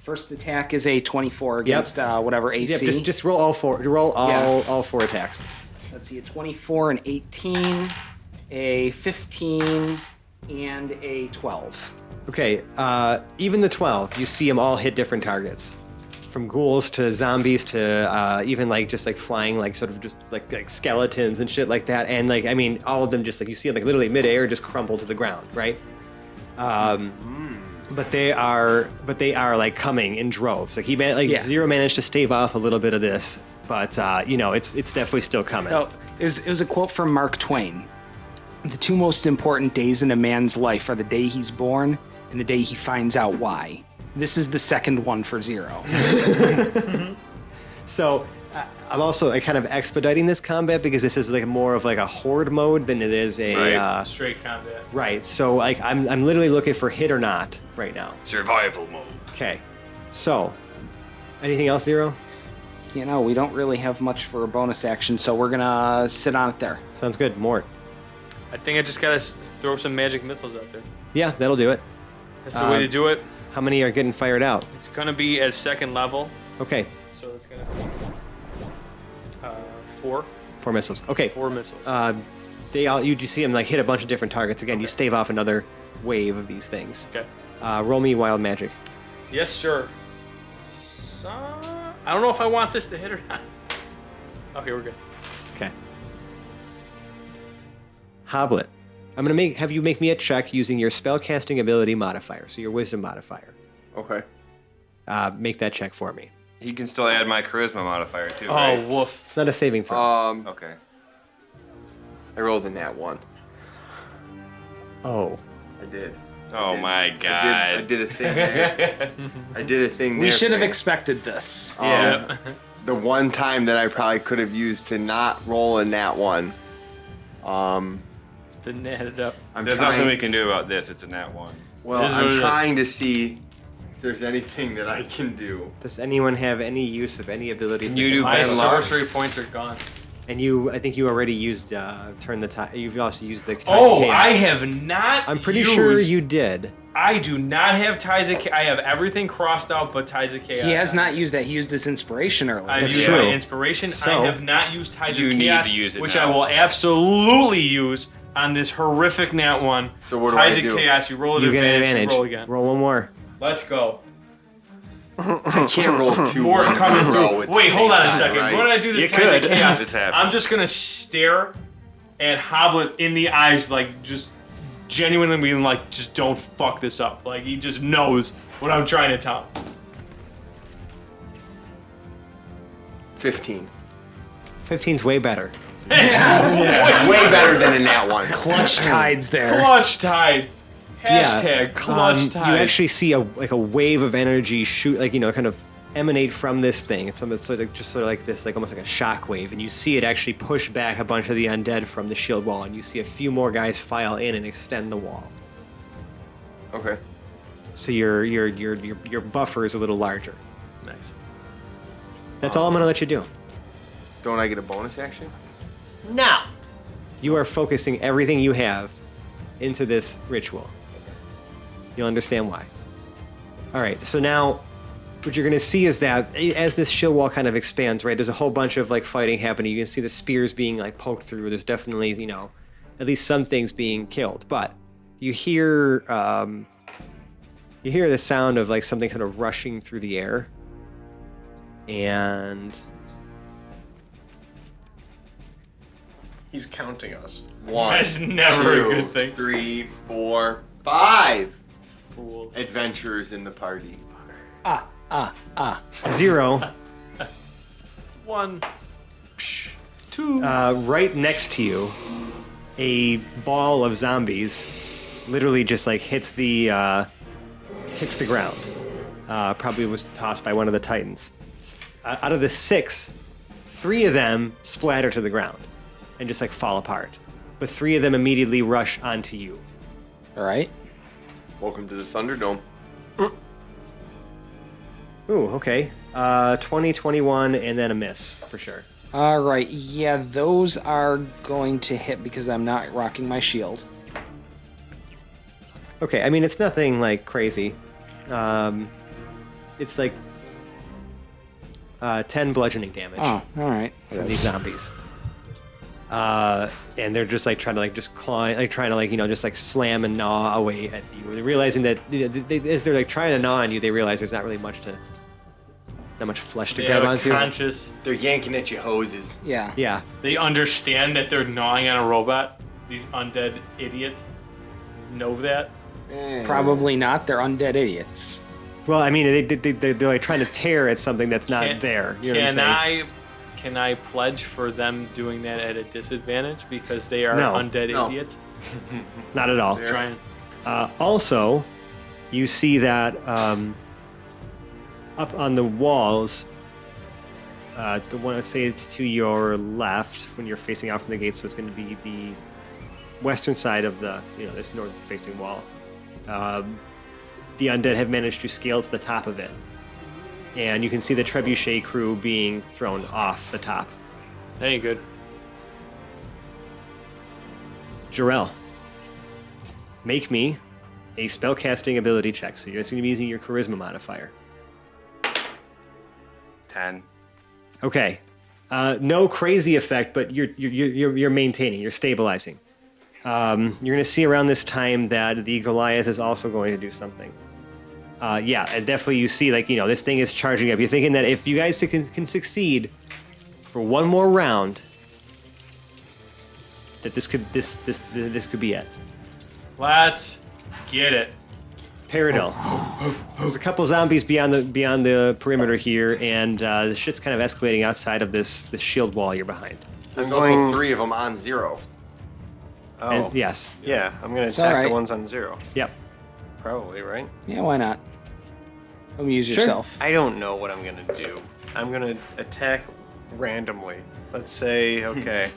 S1: First attack is a 24 against whatever AC.
S2: Yep, just roll all 4. Roll all 4 attacks.
S1: Let's see, a 24, an 18, a 15, and a 12.
S2: Okay, even the 12, you see them all hit different targets. From ghouls to zombies to even just flying sort of just like skeletons and shit like that. And all of them just you see them literally midair just crumple to the ground, right? But they are coming in droves. Zero managed to stave off a little bit of this, but it's definitely still coming.
S1: No, it was a quote from Mark Twain. The 2 most important days in a man's life are the day he's born and the day he finds out why. This is the second one for Zero.
S2: So I'm also kind of expediting this combat because this is more of a horde mode than it is a
S3: Right.
S5: Straight combat.
S2: right. So I'm literally looking for hit or not right now.
S3: Survival mode.
S2: Okay, so anything else, Zero?
S1: We don't really have much for a bonus action, so we're gonna sit on it there.
S2: Sounds good. More.
S5: I think I just gotta throw some magic missiles out there.
S2: Yeah, that'll do it.
S5: That's the way to do it.
S2: How many are getting fired out?
S5: It's gonna be at 2nd level,
S2: Okay,
S5: so it's gonna be 4
S2: missiles. Okay,
S5: missiles.
S2: you see them hit a bunch of different targets. Again, you stave off another wave of these things.
S5: Okay.
S2: Roll me wild magic.
S5: Yes, sir. So, I don't know if I want this to hit or not. Okay, we're good.
S2: Okay. Hoblet, I'm gonna have you make me a check using your spellcasting ability modifier, so your wisdom modifier.
S6: okay.
S2: Make that check for me.
S3: He can still add my charisma modifier too,
S5: Oh,
S3: right?
S5: woof.
S2: It's not a saving throw.
S3: Okay.
S6: I rolled a nat 1.
S2: Oh.
S6: I did.
S3: Oh my god.
S6: I did a thing there. I did a thing there.
S1: We should have
S6: Frank.
S1: expected this.
S6: Yeah. The one time that I probably could have used to not roll a nat 1.
S5: Didn't add it up.
S6: I'm
S3: There's
S6: trying,
S3: nothing we can do about this. It's a nat 1.
S6: Well,
S5: It is what
S6: I'm
S5: it is.
S6: trying to see if there's anything that I can do.
S2: Does anyone have any use of any abilities?
S3: Can
S2: that
S3: you do
S5: My
S3: bad luck?
S5: sorcery points are gone.
S2: And I think you already used turn the tide. You've also used the Tides
S5: Oh,
S2: of Chaos.
S5: I have not.
S2: I'm pretty sure
S5: used-
S2: you did.
S5: I do not have Ties of Chaos. I have everything crossed out but Ties of Chaos.
S1: He has not used that. He used his inspiration earlier.
S5: I've
S2: That's
S5: used
S2: true.
S5: my inspiration.
S2: So,
S5: I have not used Tides
S3: you
S5: of
S3: need
S5: Chaos,
S3: to use it
S5: which
S3: now.
S5: I will absolutely use on this horrific nat 1.
S3: So what do
S5: Tides
S3: I
S5: of
S3: do?
S5: chaos. You roll an
S2: You get an
S5: advantage.
S2: advantage.
S5: You roll again.
S2: Roll one more.
S5: Let's go.
S6: I can't roll 2
S5: More
S6: ones
S5: coming
S6: in a row
S5: through.
S6: with the
S5: Wait,
S6: same
S5: hold on a
S6: time,
S5: second.
S6: right?
S5: When I do this
S4: You
S5: Tides of
S4: could.
S5: chaos,
S3: It's happening.
S5: I'm just gonna stare at Hoblet in the eyes, like just genuinely being like, just don't fuck this up. Like he just knows what I'm trying to tell him.
S6: 15.
S2: 15's way better.
S6: Way better than in that one.
S1: Clutch tides there.
S5: Clutch tides. Hashtag clutch tides.
S2: You actually see a wave of energy shoot, kind of emanate from this thing. It's sort of like this, like almost like a shock wave, and you see it actually push back a bunch of the undead from the shield wall, and you see a few more guys file in and extend the wall.
S6: Okay.
S2: So your buffer is a little larger.
S5: Nice.
S2: That's all I'm gonna let you do.
S6: Don't I get a bonus action?
S2: Now, you are focusing everything you have into this ritual. You'll understand why. All right, so now what you're going to see is that as this shield wall kind of expands, right, there's a whole bunch of like fighting happening. You can see the spears being like poked through. There's definitely, at least some things being killed. But you hear the sound of like something kind of rushing through the air. And
S4: He's counting us.
S6: 1,
S5: That's never a
S6: 2,
S5: good thing.
S6: 3, 4, 5
S5: Fool.
S6: adventurers in the party.
S2: 0,
S5: 1, 2.
S2: right next to you, a ball of zombies literally just like hits the ground. Probably was tossed by one of the titans. Out of the 6, 3 of them splatter to the ground and just like fall apart. But 3 of them immediately rush onto you.
S1: All right.
S6: Welcome to the Thunderdome.
S2: Ooh, okay. 20, 21, and then a miss for sure.
S1: All right. Yeah, those are going to hit because I'm not rocking my shield.
S2: Okay, I mean, it's nothing like crazy. It's like 10 bludgeoning damage
S1: Oh, all right.
S2: from these zombies. And they're just like trying to like just claw, like trying to like, just like slam and gnaw away at you. And realizing that as they're like trying to gnaw on you, they realize there's not really not much flesh to
S5: They
S2: grab
S5: have a
S2: onto.
S5: conscious.
S6: They're yanking at your hoses.
S1: Yeah.
S2: Yeah.
S5: They understand that they're gnawing on a robot. These undead idiots know that.
S1: Probably not. They're undead idiots.
S2: Well, I mean, they're like trying to tear at something that's not
S5: Can-
S2: there. You know what I'm saying?
S5: Can I pledge for them doing that at a disadvantage because they are
S2: No.
S5: undead
S6: No.
S5: idiots?
S2: Not at all.
S5: Trying.
S2: Also, you see that up on the walls, the one, let's say it's to your left when you're facing out from the gate, so it's going to be the western side of the, this north-facing wall. The undead have managed to scale to the top of it. And you can see the trebuchet crew being thrown off the top.
S5: That ain't good.
S2: Jarrell, make me a spellcasting ability check. So you're just going to be using your charisma modifier.
S3: 10.
S2: Okay. No crazy effect, but you're maintaining, you're stabilizing. You're going to see around this time that the Goliath is also going to do something. Yeah, and definitely you see, like, this thing is charging up. You're thinking that if you guys can succeed for one more round, that this could be it.
S5: Let's get it.
S2: Peridot. There's a couple zombies beyond the perimeter here, and the shit's kind of escalating outside of this shield wall you're behind.
S6: There's
S4: I'm
S6: also
S4: going-
S6: 3 of them on 0.
S4: Oh.
S2: And, yes.
S4: Yeah, I'm going to
S1: all
S4: attack
S1: right.
S4: the ones on 0.
S2: Yep.
S4: Probably, right?
S1: Yeah, why not? Amuse
S2: Sure.
S1: yourself.
S4: I don't know what I'm going to do. I'm going to attack randomly. Let's say, okay.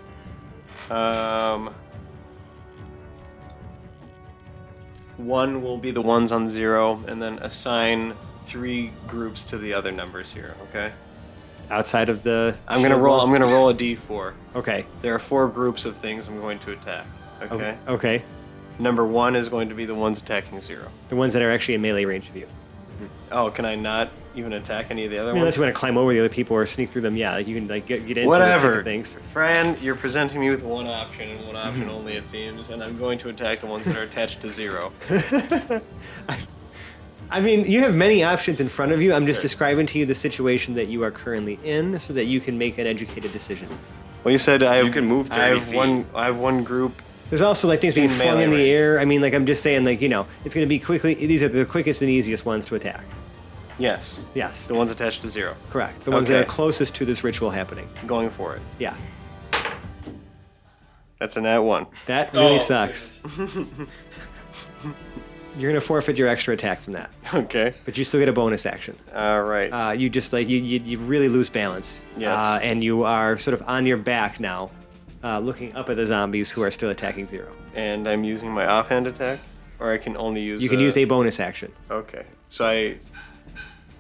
S4: One will be the ones on 0, and then assign 3 groups to the other numbers here, okay?
S2: Outside of the
S4: I'm gonna
S2: shield
S4: roll.
S2: wall?
S4: I'm gonna roll a d4.
S2: Okay.
S4: There are 4 groups of things I'm going to attack. Okay.
S2: Okay.
S4: Number 1 is going to be the ones attacking 0.
S2: The ones that are actually in melee range of you.
S4: Oh, can I not even attack any of the other
S2: I mean,
S4: ones?
S2: unless you want to climb over the other people or sneak through them, yeah, like you can like get into
S4: Whatever.
S2: the things.
S4: Fran, you're presenting me with one option and one option only, it seems, and I'm going to attack the ones that are attached to 0.
S2: I mean, you have many options in front of you. I'm just describing to you the situation that you are currently in, so that you can make an educated decision.
S4: Well, you said I have,
S3: You can move 30
S4: I have
S3: feet.
S4: one group.
S2: There's also like things being
S4: In
S2: flung
S4: melee
S2: in the
S4: range.
S2: air. I mean, like I'm just saying, like it's going to be quickly. These are the quickest and easiest ones to attack.
S4: Yes.
S2: Yes,
S4: The ones attached to 0.
S2: correct. The ones that are
S4: Okay.
S2: closest to this ritual happening.
S4: Going for it.
S2: Yeah,
S4: That's a nat 1.
S2: that really
S5: Oh,
S2: sucks. You're going to forfeit your extra attack from that,
S4: Okay.
S2: but you still get a bonus action.
S4: All right.
S2: You just like you really lose balance.
S4: Yes.
S2: And you are sort of on your back now, looking up at the zombies who are still attacking 0.
S4: And I'm using my offhand attack, or I can only use.
S2: You can use a bonus action.
S4: Okay. So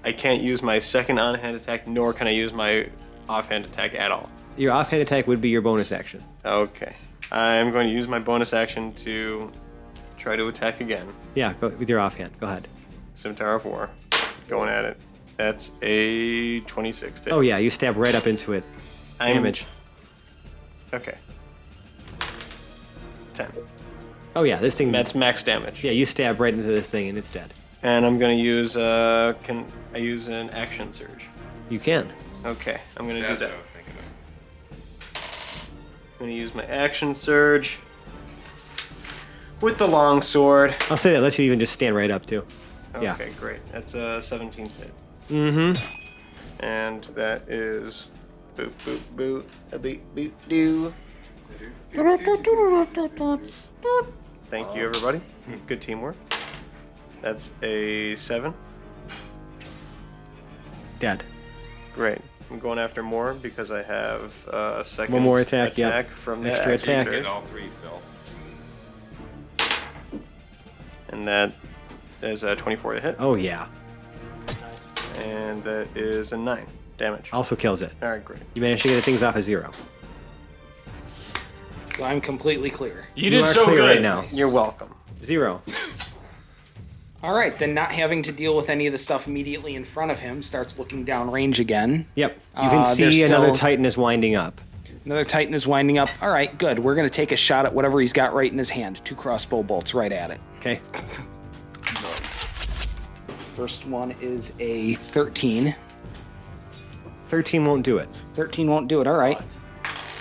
S4: I can't use my second on-hand attack, nor can I use my offhand attack at all.
S2: Your offhand attack would be your bonus action.
S4: Okay. I'm going to use my bonus action to try to attack again.
S2: Yeah, go with your offhand. Go ahead.
S4: Scimitar of War. Going at it. That's a 26 to hit.
S2: Oh yeah, you stab right up into it. Damage.
S4: Okay. 10.
S2: Oh yeah, this thing.
S4: That's max damage.
S2: Yeah, you stab right into this thing and it's dead.
S4: And I'm going to use, can I use an action surge?
S2: You can.
S4: Okay, I'm going to do
S3: That's
S4: that.
S3: what I was thinking of.
S4: I'm going to use my action surge with the long sword.
S2: I'll say that lets you even just stand right up too. Yeah.
S4: Okay, great. That's a 17 hit.
S2: Mm-hmm.
S4: And that is boop, boop, boop, a boop, boop, doo. Thank you, everybody. Good teamwork. That's a 7.
S2: Dead.
S4: Great. I'm going after more because I have a second
S2: One more attack, yep.
S4: from the
S2: Extra
S4: action
S2: attack.
S4: surge.
S3: Get all 3 still.
S4: And that is a 24 to hit.
S2: Oh yeah.
S4: And that is a 9 damage.
S2: Also kills it.
S4: All right, great.
S2: You managed to get things off of 0.
S1: So I'm completely clear.
S5: You did
S2: are
S5: so
S2: clear
S5: good.
S2: right now.
S4: You're welcome.
S2: 0.
S1: All right, then not having to deal with any of the stuff immediately in front of him, starts looking down range again.
S2: Yep. You can see
S1: there's
S2: another
S1: still-
S2: Titan is winding up.
S1: Another Titan is winding up. All right, good. We're going to take a shot at whatever he's got right in his hand. 2 crossbow bolts right at it.
S2: Okay.
S1: First one is a 13.
S2: 13 won't do it.
S1: 13 won't do it. All right.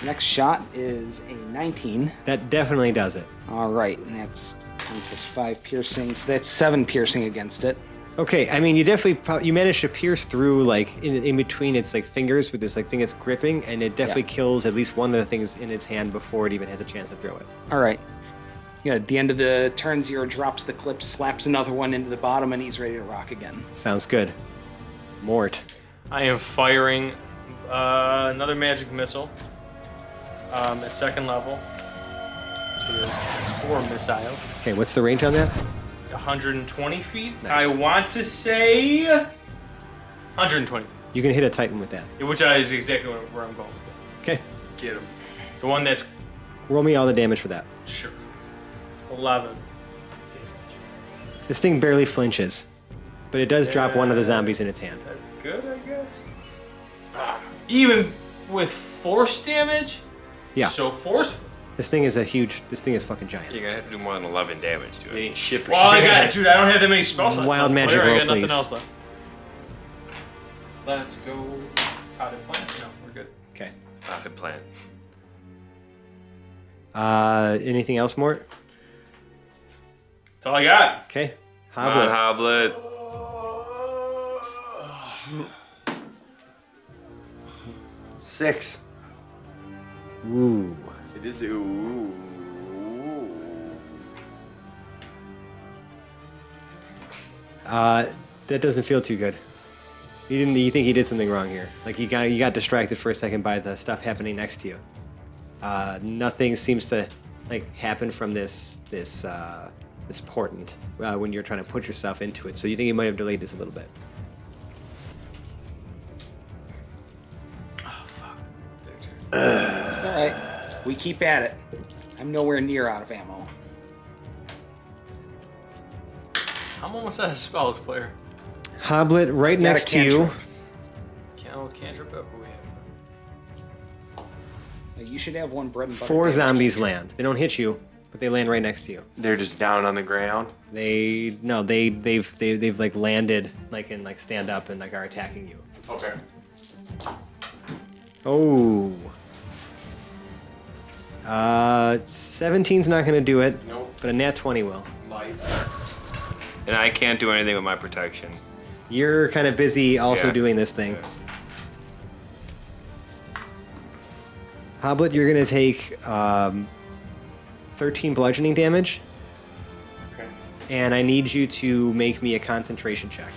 S1: Next shot is a 19.
S2: That definitely does it.
S1: All right, and that's 10 plus 5 piercing. So that's 7 piercing against it.
S2: Okay, I mean, you definitely you managed to pierce through like in between its like fingers with this like thing it's gripping, and it definitely kills at least one of the things in its hand before it even has a chance to throw it.
S1: All right. Yeah, at the end of the turn, 0 drops the clip, slaps another one into the bottom, and he's ready to rock again.
S2: Sounds good. Mort.
S5: I am firing another magic missile at second level, which is 4 missiles.
S2: Okay, what's the range on that?
S5: 120 feet.
S2: Nice.
S5: I want to say 120,
S2: You can hit a Titan with that.
S5: which is exactly where I'm going with it.
S2: Okay.
S3: Get him.
S5: The one that's
S2: Roll me all the damage for that.
S5: sure 11.
S2: This thing barely flinches, but it does drop one of the zombies in its hand.
S5: That's good, I guess. Even with force damage,
S2: Yeah.
S5: so forceful.
S2: This thing is fucking giant.
S3: You're gonna have to do more than 11 damage to
S4: It
S3: it.
S4: ain't shit for
S5: Well, I
S4: shit.
S5: got it, dude. I don't have that many spells left.
S2: Wild magic
S5: Whatever, I
S2: roll,
S5: got nothing
S2: please.
S5: else left. Let's go. Potted plant. No, we're good.
S2: Okay.
S3: Good plan.
S2: Anything else, Mort?
S5: That's all I got.
S2: Okay.
S3: Come on,
S2: Hoblet.
S3: Hoblet.
S6: 6.
S2: Ooh.
S6: It is. Ooh.
S2: That doesn't feel too good. You think you did something wrong here? Like you got distracted for a second by the stuff happening next to you. Nothing seems to like happen from this portent when you're trying to put yourself into it. So you think you might have delayed this a little bit.
S1: It's all right. We keep at it. I'm nowhere near out of ammo.
S5: I'm almost out of spells, player.
S2: Hoblet right next to you.
S5: Cantrip up. We have.
S1: You should have one bread and butter.
S2: 4
S1: damage
S2: zombies
S1: cantrip.
S2: land. They don't hit you, but they land right next to you.
S4: They're just down on the ground.
S2: They've like landed like and like stand up and like are attacking you.
S4: Okay.
S2: Oh. 17's not gonna do it.
S4: Nope.
S2: But a nat 20 will.
S4: Might.
S3: And I can't do anything with my protection.
S2: You're kind of busy also
S3: Yeah.
S2: doing this thing.
S3: Yeah.
S2: Hoblet, you're gonna take 13 bludgeoning damage,
S4: Okay.
S2: and I need you to make me a concentration check.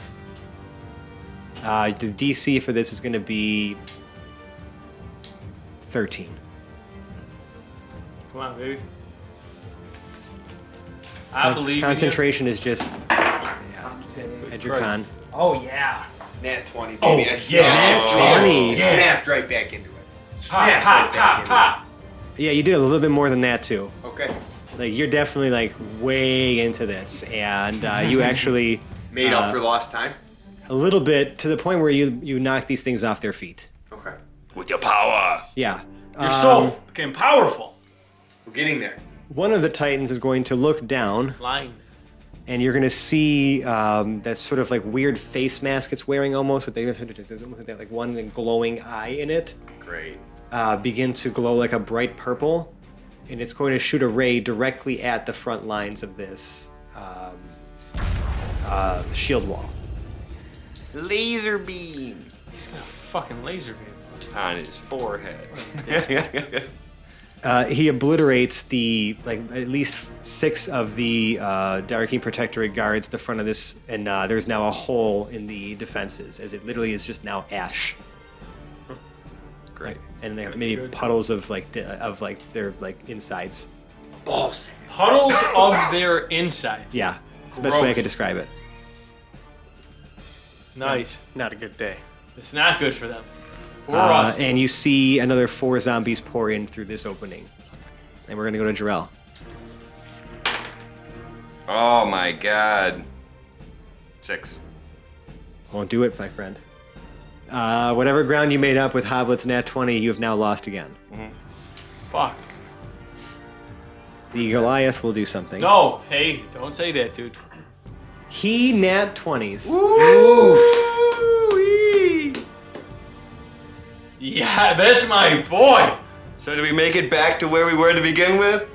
S2: The DC for this is gonna be 13.
S5: Come on, baby. I believe in you.
S2: Concentration is just at your con.
S1: Oh yeah.
S6: Nat 20, baby.
S5: Oh,
S6: I
S5: yeah.
S6: snapped.
S2: Nat 20.
S6: Snapped right back into it.
S5: Pop,
S6: Snapped
S5: pop,
S6: right back
S5: pop,
S6: into
S5: pop.
S2: Yeah, you did a little bit more than that too.
S6: it. Okay.
S2: Like you're definitely like way into this, and you actually
S6: Made up for lost time.
S2: a little bit to the point where you knock these things off their feet.
S6: Okay.
S3: With your power.
S2: Yeah.
S5: You're so fucking powerful.
S6: We're getting there.
S2: One of the Titans is going to look down,
S5: Lying.
S2: and you're going to see that sort of like weird face mask it's wearing almost, with there's almost like one glowing eye in it,
S3: Great.
S2: begin to glow like a bright purple, and it's going to shoot a ray directly at the front lines of this shield wall.
S3: Laser beam
S5: He's got a fucking laser beam.
S3: on his forehead.
S2: He obliterates the at least 6 of the Darking Protectorate guards at the front of this, and there's now a hole in the defenses, as it literally is just now ash. Great. And they have maybe
S5: good.
S2: puddles of their insides.
S6: Balls.
S5: Puddles of their insides.
S2: Yeah, it's the best way I
S5: Gross.
S2: could describe it.
S5: Nice.
S4: Not a good day.
S5: It's not good for them. Or us.
S2: And you see another 4 zombies pour in through this opening, and we're gonna go to Jarrell.
S3: Oh my god. 6.
S2: Won't do it, my friend. Whatever ground you made up with Hoblet's nat 20, you have now lost again.
S5: Fuck.
S2: The Goliath will do something.
S5: No, hey, don't say that, dude.
S2: He nat 20s.
S5: Yeah, that's my boy.
S3: So did we make it back to where we were to begin with?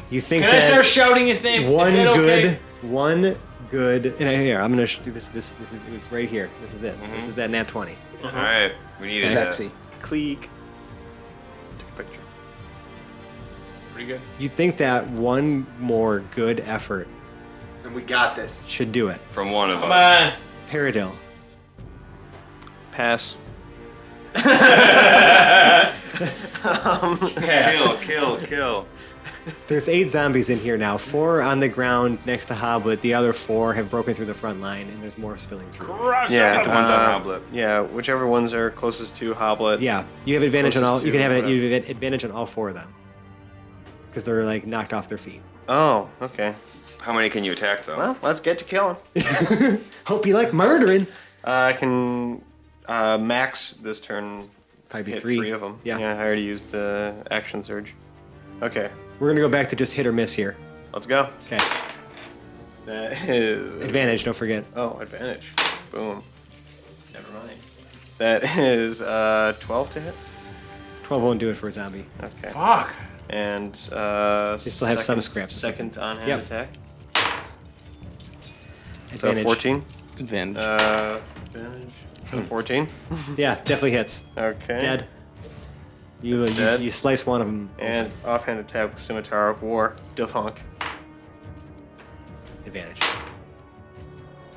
S2: You think
S5: Can I
S2: that
S5: start shouting his name?
S2: one
S5: Is that
S2: good,
S5: okay?
S2: one good, and here I'm gonna do this. This is, it was right here. This is it. This is that nat 20.
S3: Alright, we need
S1: Sexy.
S4: Clique. Take a picture.
S5: Pretty good.
S2: You think that one more good effort
S6: And we got this.
S2: should do it.
S3: from one of
S5: Come
S3: us.
S5: on.
S2: Paradil.
S4: Pass.
S5: Yeah.
S3: Kill.
S2: There's 8 zombies in here now. 4 on the ground next to Hoblet. The other 4 have broken through the front line, and there's more spilling through.
S5: Crush
S4: Yeah,
S5: it.
S3: the ones on Hoblet.
S4: Yeah, whichever ones are closest to Hoblet.
S2: Yeah, you have advantage on all.
S4: Closest
S2: You can
S4: to
S2: have
S4: whatever.
S2: you have advantage on all 4 of them because they're like knocked off their feet.
S4: Oh, okay.
S3: How many can you attack though?
S4: Well, let's get to killing.
S2: Hope you like murdering.
S4: I can max this turn.
S2: Probably
S4: Hit
S2: 3.
S4: 3 of them.
S2: Yeah.
S4: I already used the action surge. Okay,
S2: We're gonna go back to just hit or miss here.
S4: let's go.
S2: Okay.
S4: That is
S2: Advantage. Don't forget.
S4: Oh, advantage. Boom. Never mind. That is 12 to hit.
S2: 12 won't do it for a zombie.
S4: Okay.
S5: Fuck.
S4: And
S2: They still have some scraps.
S4: Second on hand
S2: Yep.
S4: attack. So
S2: Advantage.
S4: 14.
S1: Advantage.
S4: Advantage. So 14.
S2: Yeah, definitely hits.
S4: Okay.
S2: Dead. You
S4: It's dead.
S2: you slice one of them.
S4: And offhand attack with Scimitar of War. Defunk.
S2: Advantage.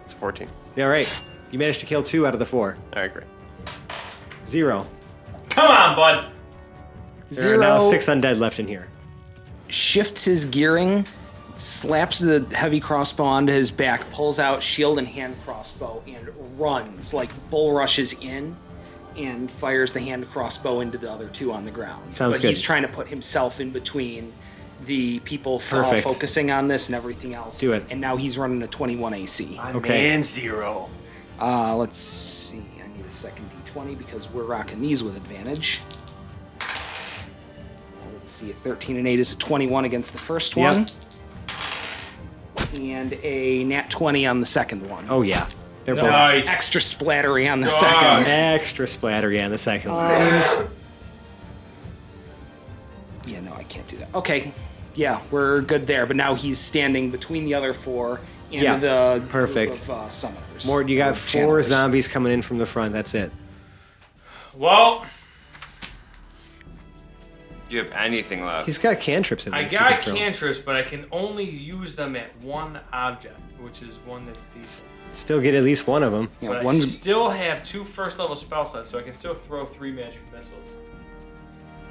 S4: It's 14.
S2: Yeah, right. You managed to kill 2 out of the 4.
S4: Alright, great.
S2: 0.
S5: Come on, bud.
S2: There are now 6 undead left in here.
S1: Shifts his gearing, slaps the heavy crossbow onto his back, pulls out shield and hand crossbow, and runs, like bull rushes in, and fires the hand crossbow into the other 2 on the ground.
S2: Sounds
S1: but
S2: good.
S1: he's trying to put himself in between the people all
S2: Perfect.
S1: focusing on this and everything else.
S2: Do it.
S1: And now he's running a 21 AC.
S6: My
S2: Okay.
S6: man 0.
S1: Let's see. I need a second d20 because we're rocking these with advantage. Let's see. A 13 and 8 is a 21 against the first one. And a nat 20 on the second one.
S2: Oh, yeah. They're both
S5: Nice.
S1: Extra splattery on the second.
S2: extra splattery on the second one.
S1: Yeah, no, I can't do that. Okay. Yeah, we're good there. But now he's standing between the other four and the
S2: perfect.
S1: group of summoners.
S2: Mort, you got
S1: Or
S2: 4
S1: channelers.
S2: zombies coming in from the front. That's it.
S5: Well,
S3: Do you have anything left?
S2: He's got cantrips in
S5: I
S2: these.
S5: got cantrips, but I can only use them at one object, which is one that's decent.
S2: Still get at least one of them.
S1: Yeah,
S5: But I
S1: one's
S5: still have 2 first-level spell slots, so I can still throw 3 magic missiles.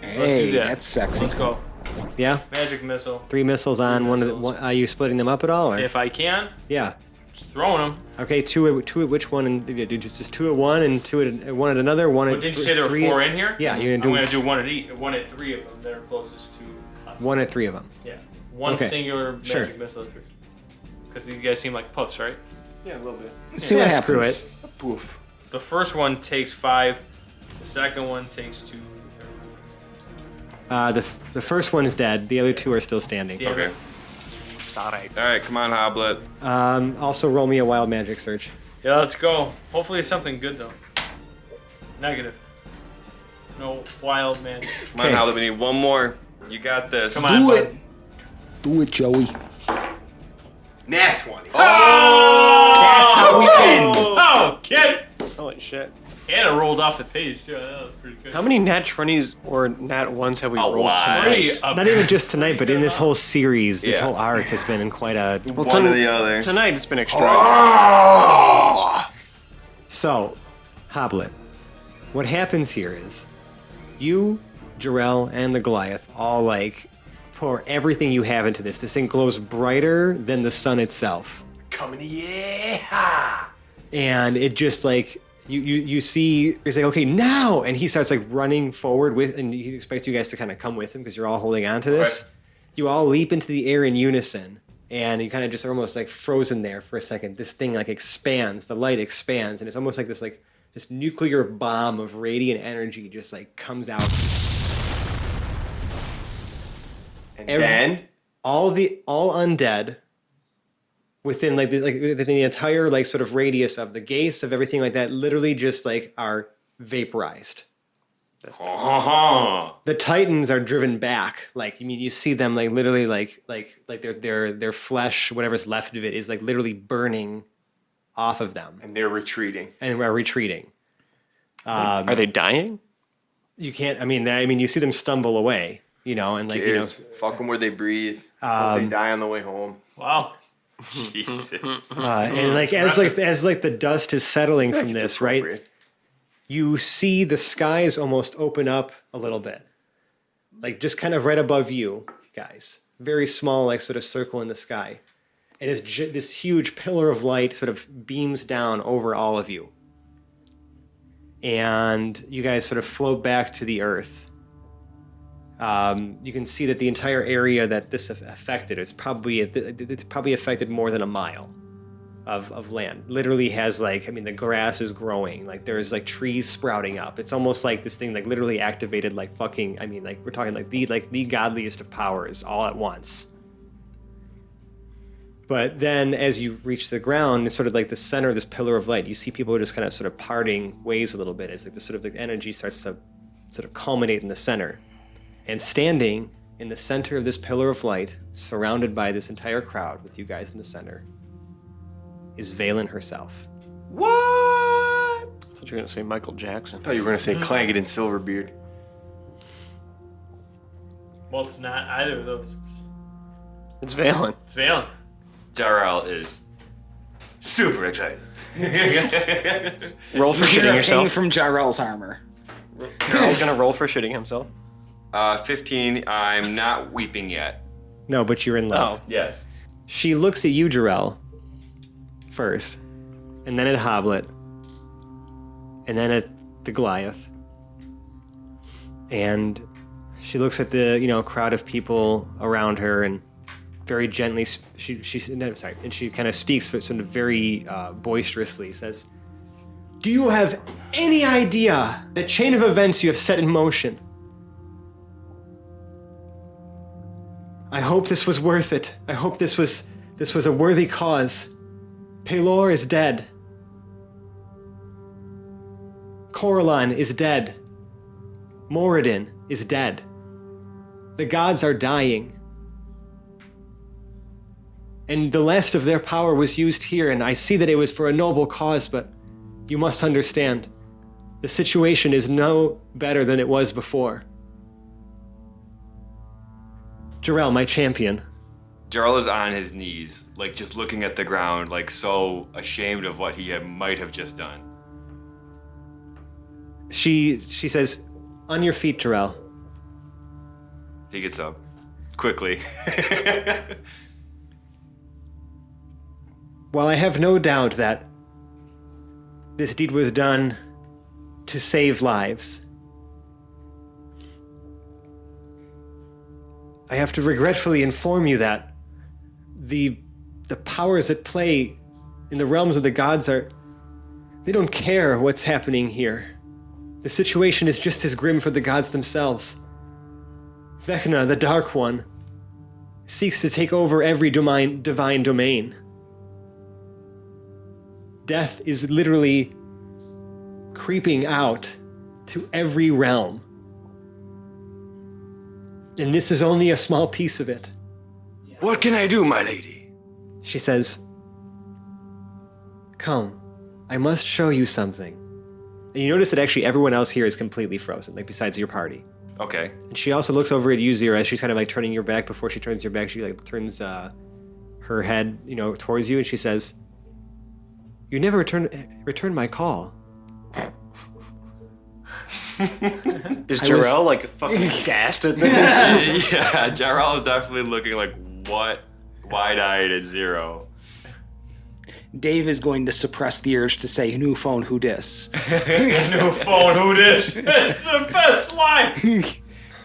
S5: So let's
S1: hey,
S5: do that.
S1: that's sexy.
S5: Let's go.
S2: Yeah?
S5: Magic missile.
S2: 3 missiles on
S5: Three
S2: one of the.
S5: missiles.
S2: Are you splitting them up at all? Or?
S5: If I can,
S2: Yeah.
S5: just throwing them.
S2: Okay, 2 at which one? And just 2 at one and 2 at one at another. One
S5: But
S2: at
S5: didn't you say there were
S2: 3
S5: 4 in here?
S2: Yeah, you're
S5: I'm
S2: gonna
S5: going
S2: do
S5: to do 1 at each. 1 at 3 of them that are closest to us.
S2: 1 at 3 of them.
S5: Yeah. One
S2: Okay.
S5: singular magic
S2: Sure.
S5: missile at 3. Because you guys seem like puffs, right?
S4: Yeah, a little bit.
S1: See what happens.
S2: Screw it.
S4: Poof.
S5: The first one takes 5. The second one takes 2. The third one takes 2.
S2: The first one is dead. The other 2 are still standing.
S5: Damn
S3: Okay.
S5: it.
S4: Sorry.
S3: All right, come on, Hoblet.
S2: Also, roll me a wild magic search.
S5: Yeah, let's go. Hopefully it's something good, though. Negative. No wild magic.
S3: Come on,
S2: Okay.
S3: Hoblet. We need one more. You got this.
S5: Come on,
S1: Do
S5: bud.
S1: it. Do it, Joey.
S6: Nat 20.
S1: That's how we win.
S5: Oh, kid!
S4: Holy shit.
S5: And it rolled off the page, too. That was pretty good.
S4: How many nat 20s or nat 1s have we rolled
S3: lot.
S4: tonight?
S5: Pretty up-
S2: Not even just tonight, but in this whole series, this
S3: Yeah.
S2: whole arc has been in quite a.
S3: One or the other.
S4: Tonight it's been extra.
S2: So, Hoblet, what happens here is you, Jarrell, and the Goliath all like pour everything you have into this. This thing glows brighter than the sun itself.
S6: Coming to yeah.
S2: And it just like you see he's like, okay, now, and he starts like running forward with, and he expects you guys to kind of come with him because you're all holding on to this.
S3: Right.
S2: You all leap into the air in unison, and you kind of just are almost like frozen there for a second. This thing like expands, the light expands, and it's almost like this nuclear bomb of radiant energy just like comes out.
S6: And
S2: Every-
S6: then
S2: all undead within within the entire like sort of radius of the gates of everything like that literally just like are vaporized. The Titans are driven back. Like, I mean, you see them like literally like their flesh, whatever's left of it, is like literally burning off of them,
S6: and they're retreating.
S2: and we're retreating.
S4: Are they dying?
S2: You can't. I mean, you see them stumble away. You know, and like
S6: Cheers. Fuck them where they breathe. Hope they die on the way home.
S5: Wow.
S3: Jesus.
S2: and like as the dust is settling from this, right?
S6: Appropriate.
S2: You see the skies almost open up a little bit. Like just kind of right above you, guys. Very small, like sort of circle in the sky. And this huge pillar of light sort of beams down over all of you. And you guys sort of float back to the earth. You can see that the entire area that this affected, it's probably affected more than a mile of land. Literally has like, I mean, the grass is growing, like there's like trees sprouting up. It's almost like this thing like literally activated like fucking, I mean, like we're talking like the godliest of powers all at once. But then as you reach the ground, it's sort of like the center of this pillar of light. You see people just kind of sort of parting ways a little bit as like the sort of the energy starts to sort of culminate in the center. And standing in the center of this pillar of light, surrounded by this entire crowd with you guys in the center, is Valen herself.
S6: What?
S4: I thought you were going to say Michael Jackson.
S6: I thought you were gonna say Claggett and Silverbeard.
S5: Well, it's not either of those.
S4: It's Valen.
S5: It's Valen.
S3: Jarrell is super excited.
S4: Roll for
S1: You're
S4: shitting
S1: paying
S4: yourself.
S1: from Jarrell's armor.
S4: Jarrell's going to roll for shitting himself.
S3: 15. I'm not weeping yet.
S2: No, but you're in love.
S4: Oh.
S3: Yes.
S2: She looks at you, Jarrell, first, and then at Hoblet, and then at the Goliath. And she looks at the, crowd of people around her and very gently, and she kind of speaks sort of very boisterously, says, Do you have any idea the chain of events you have set in motion? I hope this was worth it. I hope this was a worthy cause. Pelor is dead. Coralon is dead. Moradin is dead. The gods are dying. And the last of their power was used here, and I see that it was for a noble cause, but you must understand, the situation is no better than it was before. Jarrell, my champion.
S3: Jarl is on his knees, like just looking at the ground, like so ashamed of what he might have just done.
S2: She says, on your feet, Jarrell.
S3: He gets up quickly.
S2: While I have no doubt that this deed was done to save lives, I have to regretfully inform you that the powers at play in the realms of the gods they don't care what's happening here. The situation is just as grim for the gods themselves. Vecna, the Dark One, seeks to take over every divine domain. Death is literally creeping out to every realm. And this is only a small piece of it.
S3: What can I do, my lady?
S2: She says, come, I must show you something. And you notice that actually everyone else here is completely frozen, like besides your party.
S3: Okay.
S2: And she also looks over at you, Zira, as she's kind of like turning your back. Before she turns your back, she like turns her head, towards you, and she says, you never returned my call.
S4: Is Jarrell like fucking gassed at this?
S3: Yeah, Jarl is definitely looking like what? Wide-eyed at Zero.
S1: Dave is going to suppress the urge to say, new phone, who dis?
S5: New phone, who this? That's the best line.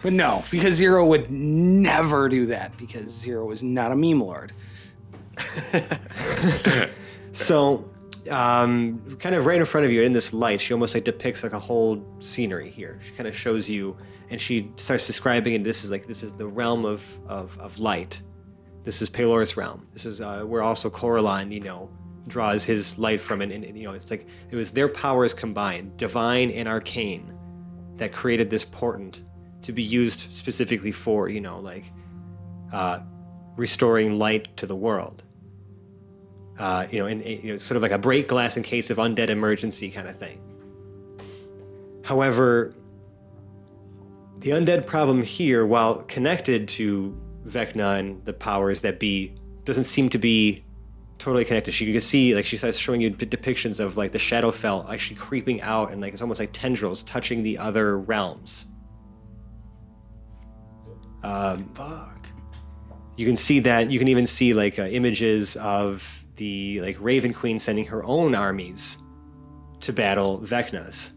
S1: But no, because Zero would never do that, because Zero is not a meme lord.
S2: So, kind of right in front of you in this light, she almost like depicts like a whole scenery here. She kind of shows you, and she starts describing it. This is the realm of light. This is Pelor's realm. This is where also Coralon, draws his light from, and it's like it was their powers combined, divine and arcane, that created this portent to be used specifically for, restoring light to the world. Sort of like a break glass in case of undead emergency kind of thing. However, the undead problem here, while connected to Vecna and the powers that be, doesn't seem to be totally connected. You can see, like, she starts showing you depictions of like the Shadowfell actually creeping out, and like it's almost like tendrils touching the other realms.
S4: Fuck.
S2: You can see that. You can even see like images of the like Raven Queen sending her own armies to battle Vecna's.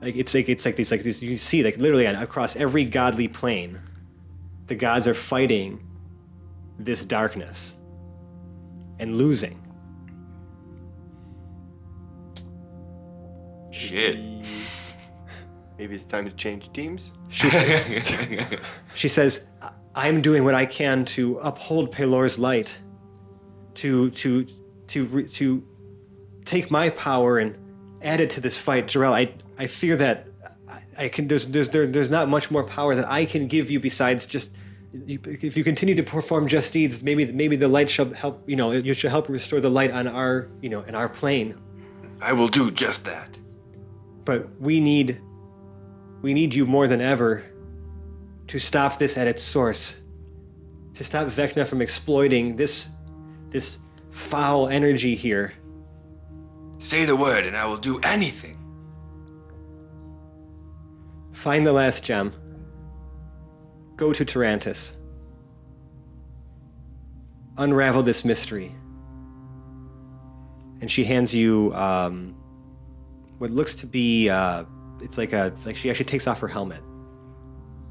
S2: It's like these. You see, like literally across every godly plane, the gods are fighting this darkness and losing.
S3: Shit.
S4: Maybe it's time to change teams.
S2: She says, "I'm doing what I can to uphold Pelor's light, to take my power and add it to this fight, Jarrell. I fear that I can. There's not much more power that I can give you besides just if you continue to perform just deeds. Maybe the light shall help. You should help restore the light on our in our plane.
S3: I will do just that.
S2: But we need you more than ever to stop this at its source, to stop Vecna from exploiting this foul energy here.
S3: Say the word and I will do anything.
S2: Find the last gem. Go to Tarantus. Unravel this mystery." And she hands you what looks to be it's like she actually takes off her helmet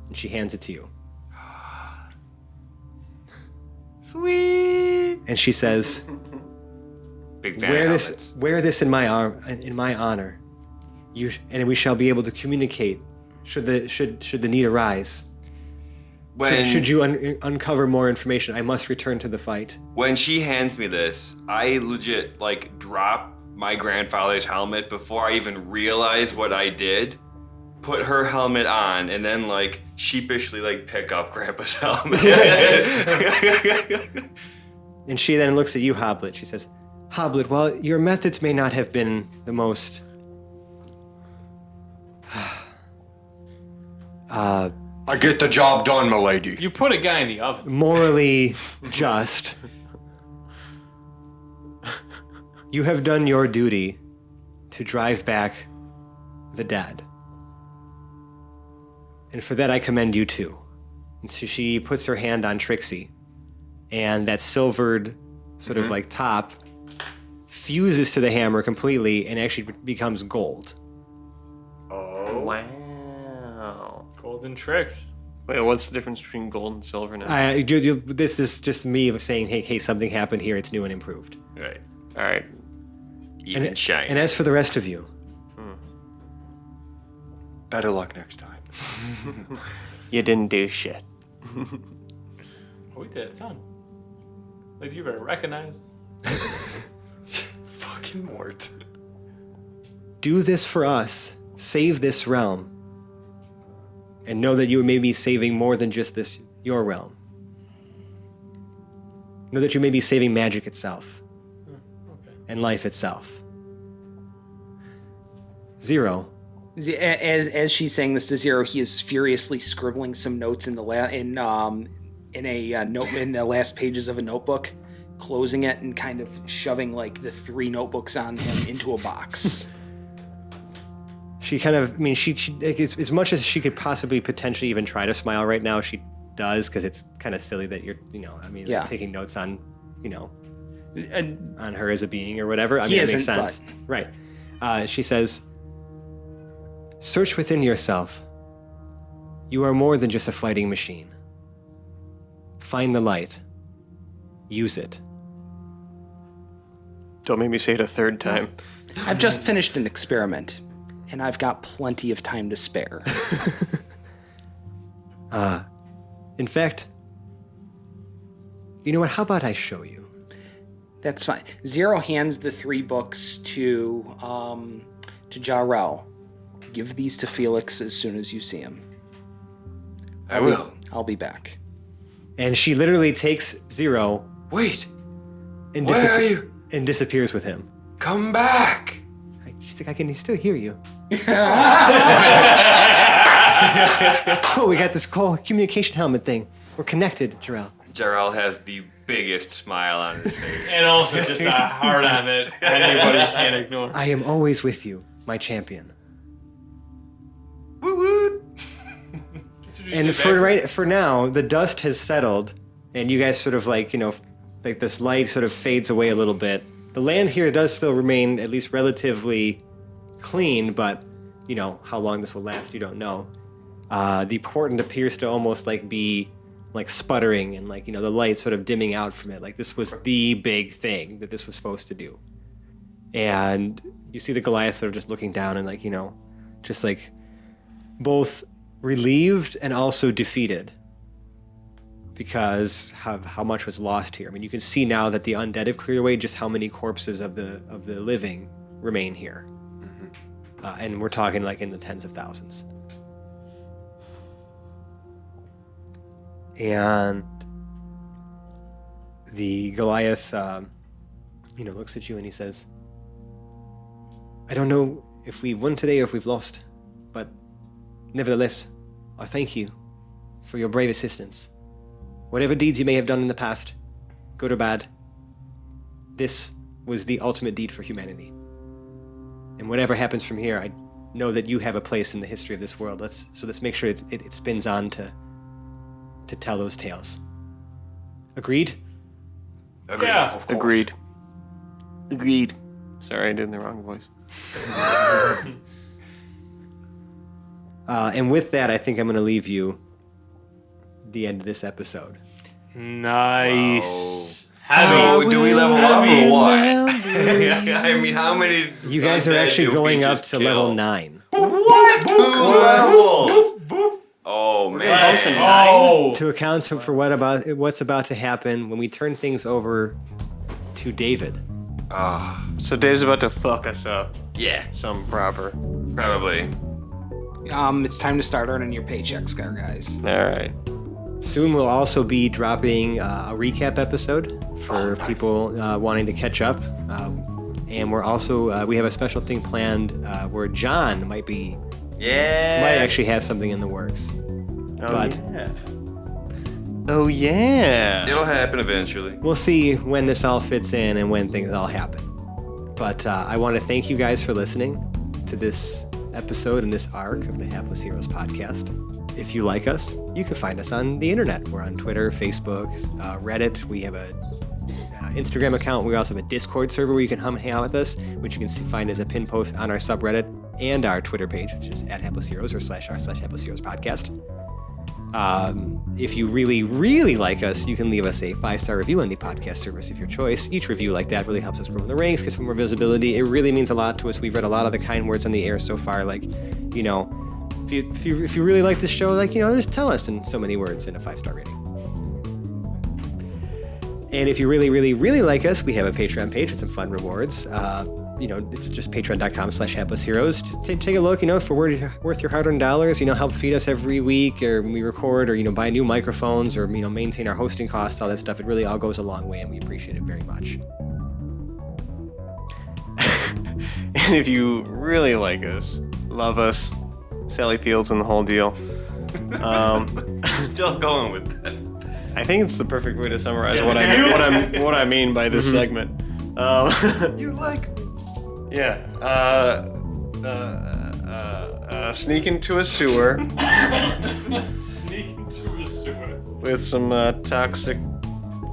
S2: and she hands it to you.
S4: Sweet.
S2: And she says,
S3: Big fan of helmets.
S2: Wear this in my honor. And we shall be able to communicate should the need arise. Should you uncover more information, I must return to the fight.
S3: When she hands me this, I legit drop my grandfather's helmet before I even realize what I did, put her helmet on, and then sheepishly pick up Grandpa's helmet.
S2: And she then looks at you, Hoblet. She says, Hoblet, while your methods may not have been the most
S6: I get the job done, milady.
S5: You put a guy in the oven.
S2: morally just, you have done your duty to drive back the dead. And for that I commend you too. And so she puts her hand on Trixie, and that silvered sort of top fuses to the hammer completely and actually becomes gold.
S6: Oh.
S4: Wow.
S5: Golden tricks.
S4: Wait, what's the difference between gold and silver now?
S2: This is just me saying, hey, something happened here. It's new and improved.
S3: Right.
S4: All right.
S3: Even shiny.
S2: And as for the rest of you,
S6: Better luck next time.
S4: You didn't do shit.
S5: We did a ton. You better recognize.
S6: Fucking Mort.
S2: do this for us. Save this realm. And know that you may be saving more than just your realm. Know that you may be saving magic itself. And life itself. Zero.
S1: As she's saying this to Zero, he is furiously scribbling some notes in the last pages of a notebook, closing it and kind of shoving the 3 notebooks on him into a box.
S2: She kind of, she as much as she could possibly potentially even try to smile right now, she does, because it's kind of silly that you're, taking notes on, on her as a being or whatever. It makes sense. Right. She says, search within yourself. You are more than just a fighting machine. Find the light. Use it.
S4: Don't make me say it a third time.
S1: I've just finished an experiment, and I've got plenty of time to spare.
S2: In fact, you know what? How about I show you?
S1: That's fine. Zero hands the 3 books to Jarrell. Give these to Felix as soon as you see him.
S6: I will.
S1: I'll be back.
S2: And she literally takes Zero
S6: Wait.
S2: and,
S6: Where are you?
S2: and disappears with him.
S6: Come back.
S2: She's like, I can still hear you. It's cool. We got this cool communication helmet thing. We're connected, Jarrell.
S3: Jarrell has the biggest smile on his face.
S5: And also just a heart on it anybody can't ignore.
S2: I am always with you, my champion.
S6: Woo woo.
S2: And for now, the dust has settled, and you guys sort of this light sort of fades away a little bit. The land here does still remain at least relatively clean, but how long this will last, you don't know. The Portent appears to almost be sputtering, and the light sort of dimming out from it. This was the big thing that this was supposed to do. And you see the Goliath sort of just looking down and just both relieved and also defeated because of how much was lost here. You can see now that the undead have cleared away just how many corpses of the living remain here. Mm-hmm. And we're talking in the tens of thousands. And the Goliath, looks at you and he says, I don't know if we won today or if we've lost, but nevertheless, I thank you for your brave assistance. Whatever deeds you may have done in the past, good or bad, this was the ultimate deed for humanity. And whatever happens from here, I know that you have a place in the history of this world. Let's make sure it spins on to tell those tales. Agreed?
S3: Agreed.
S5: Yeah.
S3: Of course.
S4: Agreed. Sorry, I did the wrong voice.
S2: And with that, I think I'm going to leave you the end of this episode.
S5: Nice.
S3: So do we level up or what? I mean, how many?
S2: You guys are
S3: undead
S2: actually
S3: do we
S2: going up
S3: just
S2: to
S3: kill?
S2: level 9.
S3: What? 2 levels? Oh man!
S5: Oh.
S2: To account for what's about to happen when we turn things over to David.
S4: So Dave's about to fuck us up.
S3: Yeah,
S4: Some proper.
S3: probably.
S1: It's time to start earning your paychecks, guys.
S4: All right.
S2: Soon we'll also be dropping a recap episode for people wanting to catch up. And we're also, we have a special thing planned where John might actually have something in the works.
S4: Oh yeah.
S3: It'll happen eventually.
S2: We'll see when this all fits in and when things all happen. But I want to thank you guys for listening to this episode and this arc of the Hapless Heroes podcast. If you like us, you can find us on the internet. We're on Twitter, Facebook, Reddit. We have a Instagram account. We also have a Discord server where you can hang out with us, which you can find as a pin post on our subreddit and our Twitter page, which is @HaplessHeroes or /r/HaplessHeroes podcast. If you really, really like us, you can leave us a 5-star review on the podcast service of your choice. Each review like that really helps us grow in the ranks, gets more visibility. It really means a lot to us. We've read a lot of the kind words on the air so far, like, you know, if you really like this show, like, you know, just tell us in so many words in a 5-star rating. And if you really, really, really like us, we have a Patreon page with some fun rewards. You know, it's just patreon.com/haplessheroes. Just take a look, you know, if we're worth your hard-earned dollars, you know, help feed us every week, or when we record, or, you know, buy new microphones, or, you know, maintain our hosting costs, all that stuff. It really all goes a long way, and we appreciate it very much.
S4: And if you really like us, love us, Sally Fields and the whole deal.
S3: Still going with that.
S4: I think it's the perfect way to summarize what I mean by this segment.
S3: You like?
S4: Yeah. Sneak into a sewer
S5: Sneak into a sewer.
S4: with some toxic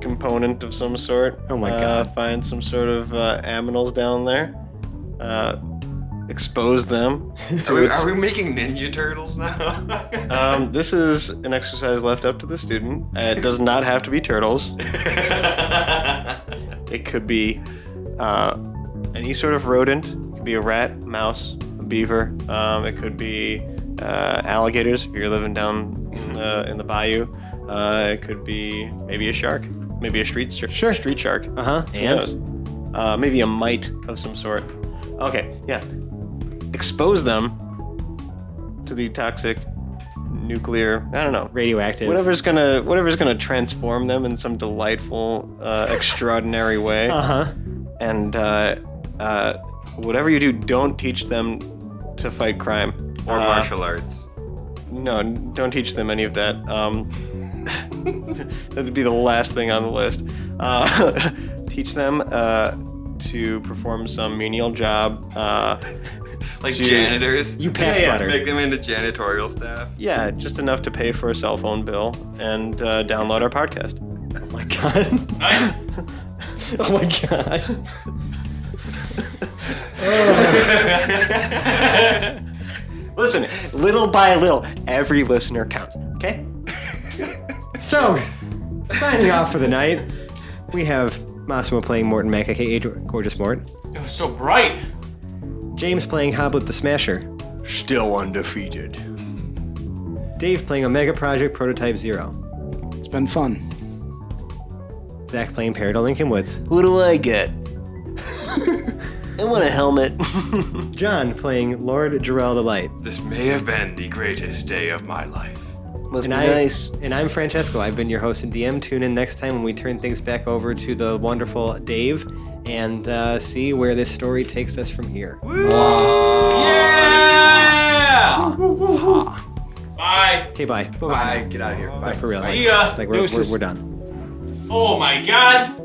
S4: component of some sort.
S2: Oh my God.
S4: Find some sort of aminals down there. Expose them.
S3: Are we making Ninja Turtles now?
S4: This is an exercise left up to the student. It does not have to be turtles. It could be any sort of rodent. It could be a rat, mouse, a beaver. It could be alligators if you're living down in the bayou. It could be maybe a shark, maybe a street shark. Who knows? Maybe a mite of some sort. Okay, yeah. Expose them to the toxic nuclear, I don't know,
S2: Radioactive.
S4: whatever's gonna transform them in some delightful, extraordinary way. And whatever you do, don't teach them to fight crime
S3: Or martial arts.
S4: No, don't teach them any of that. That would be the last thing on the list. Teach them to perform some menial job.
S3: Like janitors.
S2: You pass
S4: Yeah,
S2: butter.
S3: Make them into janitorial staff.
S4: Yeah, just enough to pay for a cell phone bill and download our podcast.
S2: Oh my God.
S5: Nice.
S2: Oh my God.
S4: Listen, little by little, every listener counts, okay?
S2: So, signing off for the night, we have Massimo playing Morton Mac, aka Gorgeous Mort.
S5: It was so bright.
S2: James playing Hoblet the Smasher.
S6: Still undefeated.
S2: Dave playing Omega Project Prototype 0.
S1: It's been fun.
S2: Zach playing Peridot Lincoln Woods.
S4: What do I get? I want a helmet.
S2: John playing Lord Jarrell the Light.
S3: This may have been the greatest day of my life.
S4: Must
S2: And
S4: be nice.
S2: And I'm Francesco. I've been your host and DM. Tune in next time when we turn things back over to the wonderful Dave and see where this story takes us from here.
S5: Yeah! Bye.
S2: Okay, bye.
S6: Bye. Get out of here. Bye.
S2: For real.
S5: See ya.
S2: Like
S1: Deuces.
S2: we're done.
S5: Oh my God.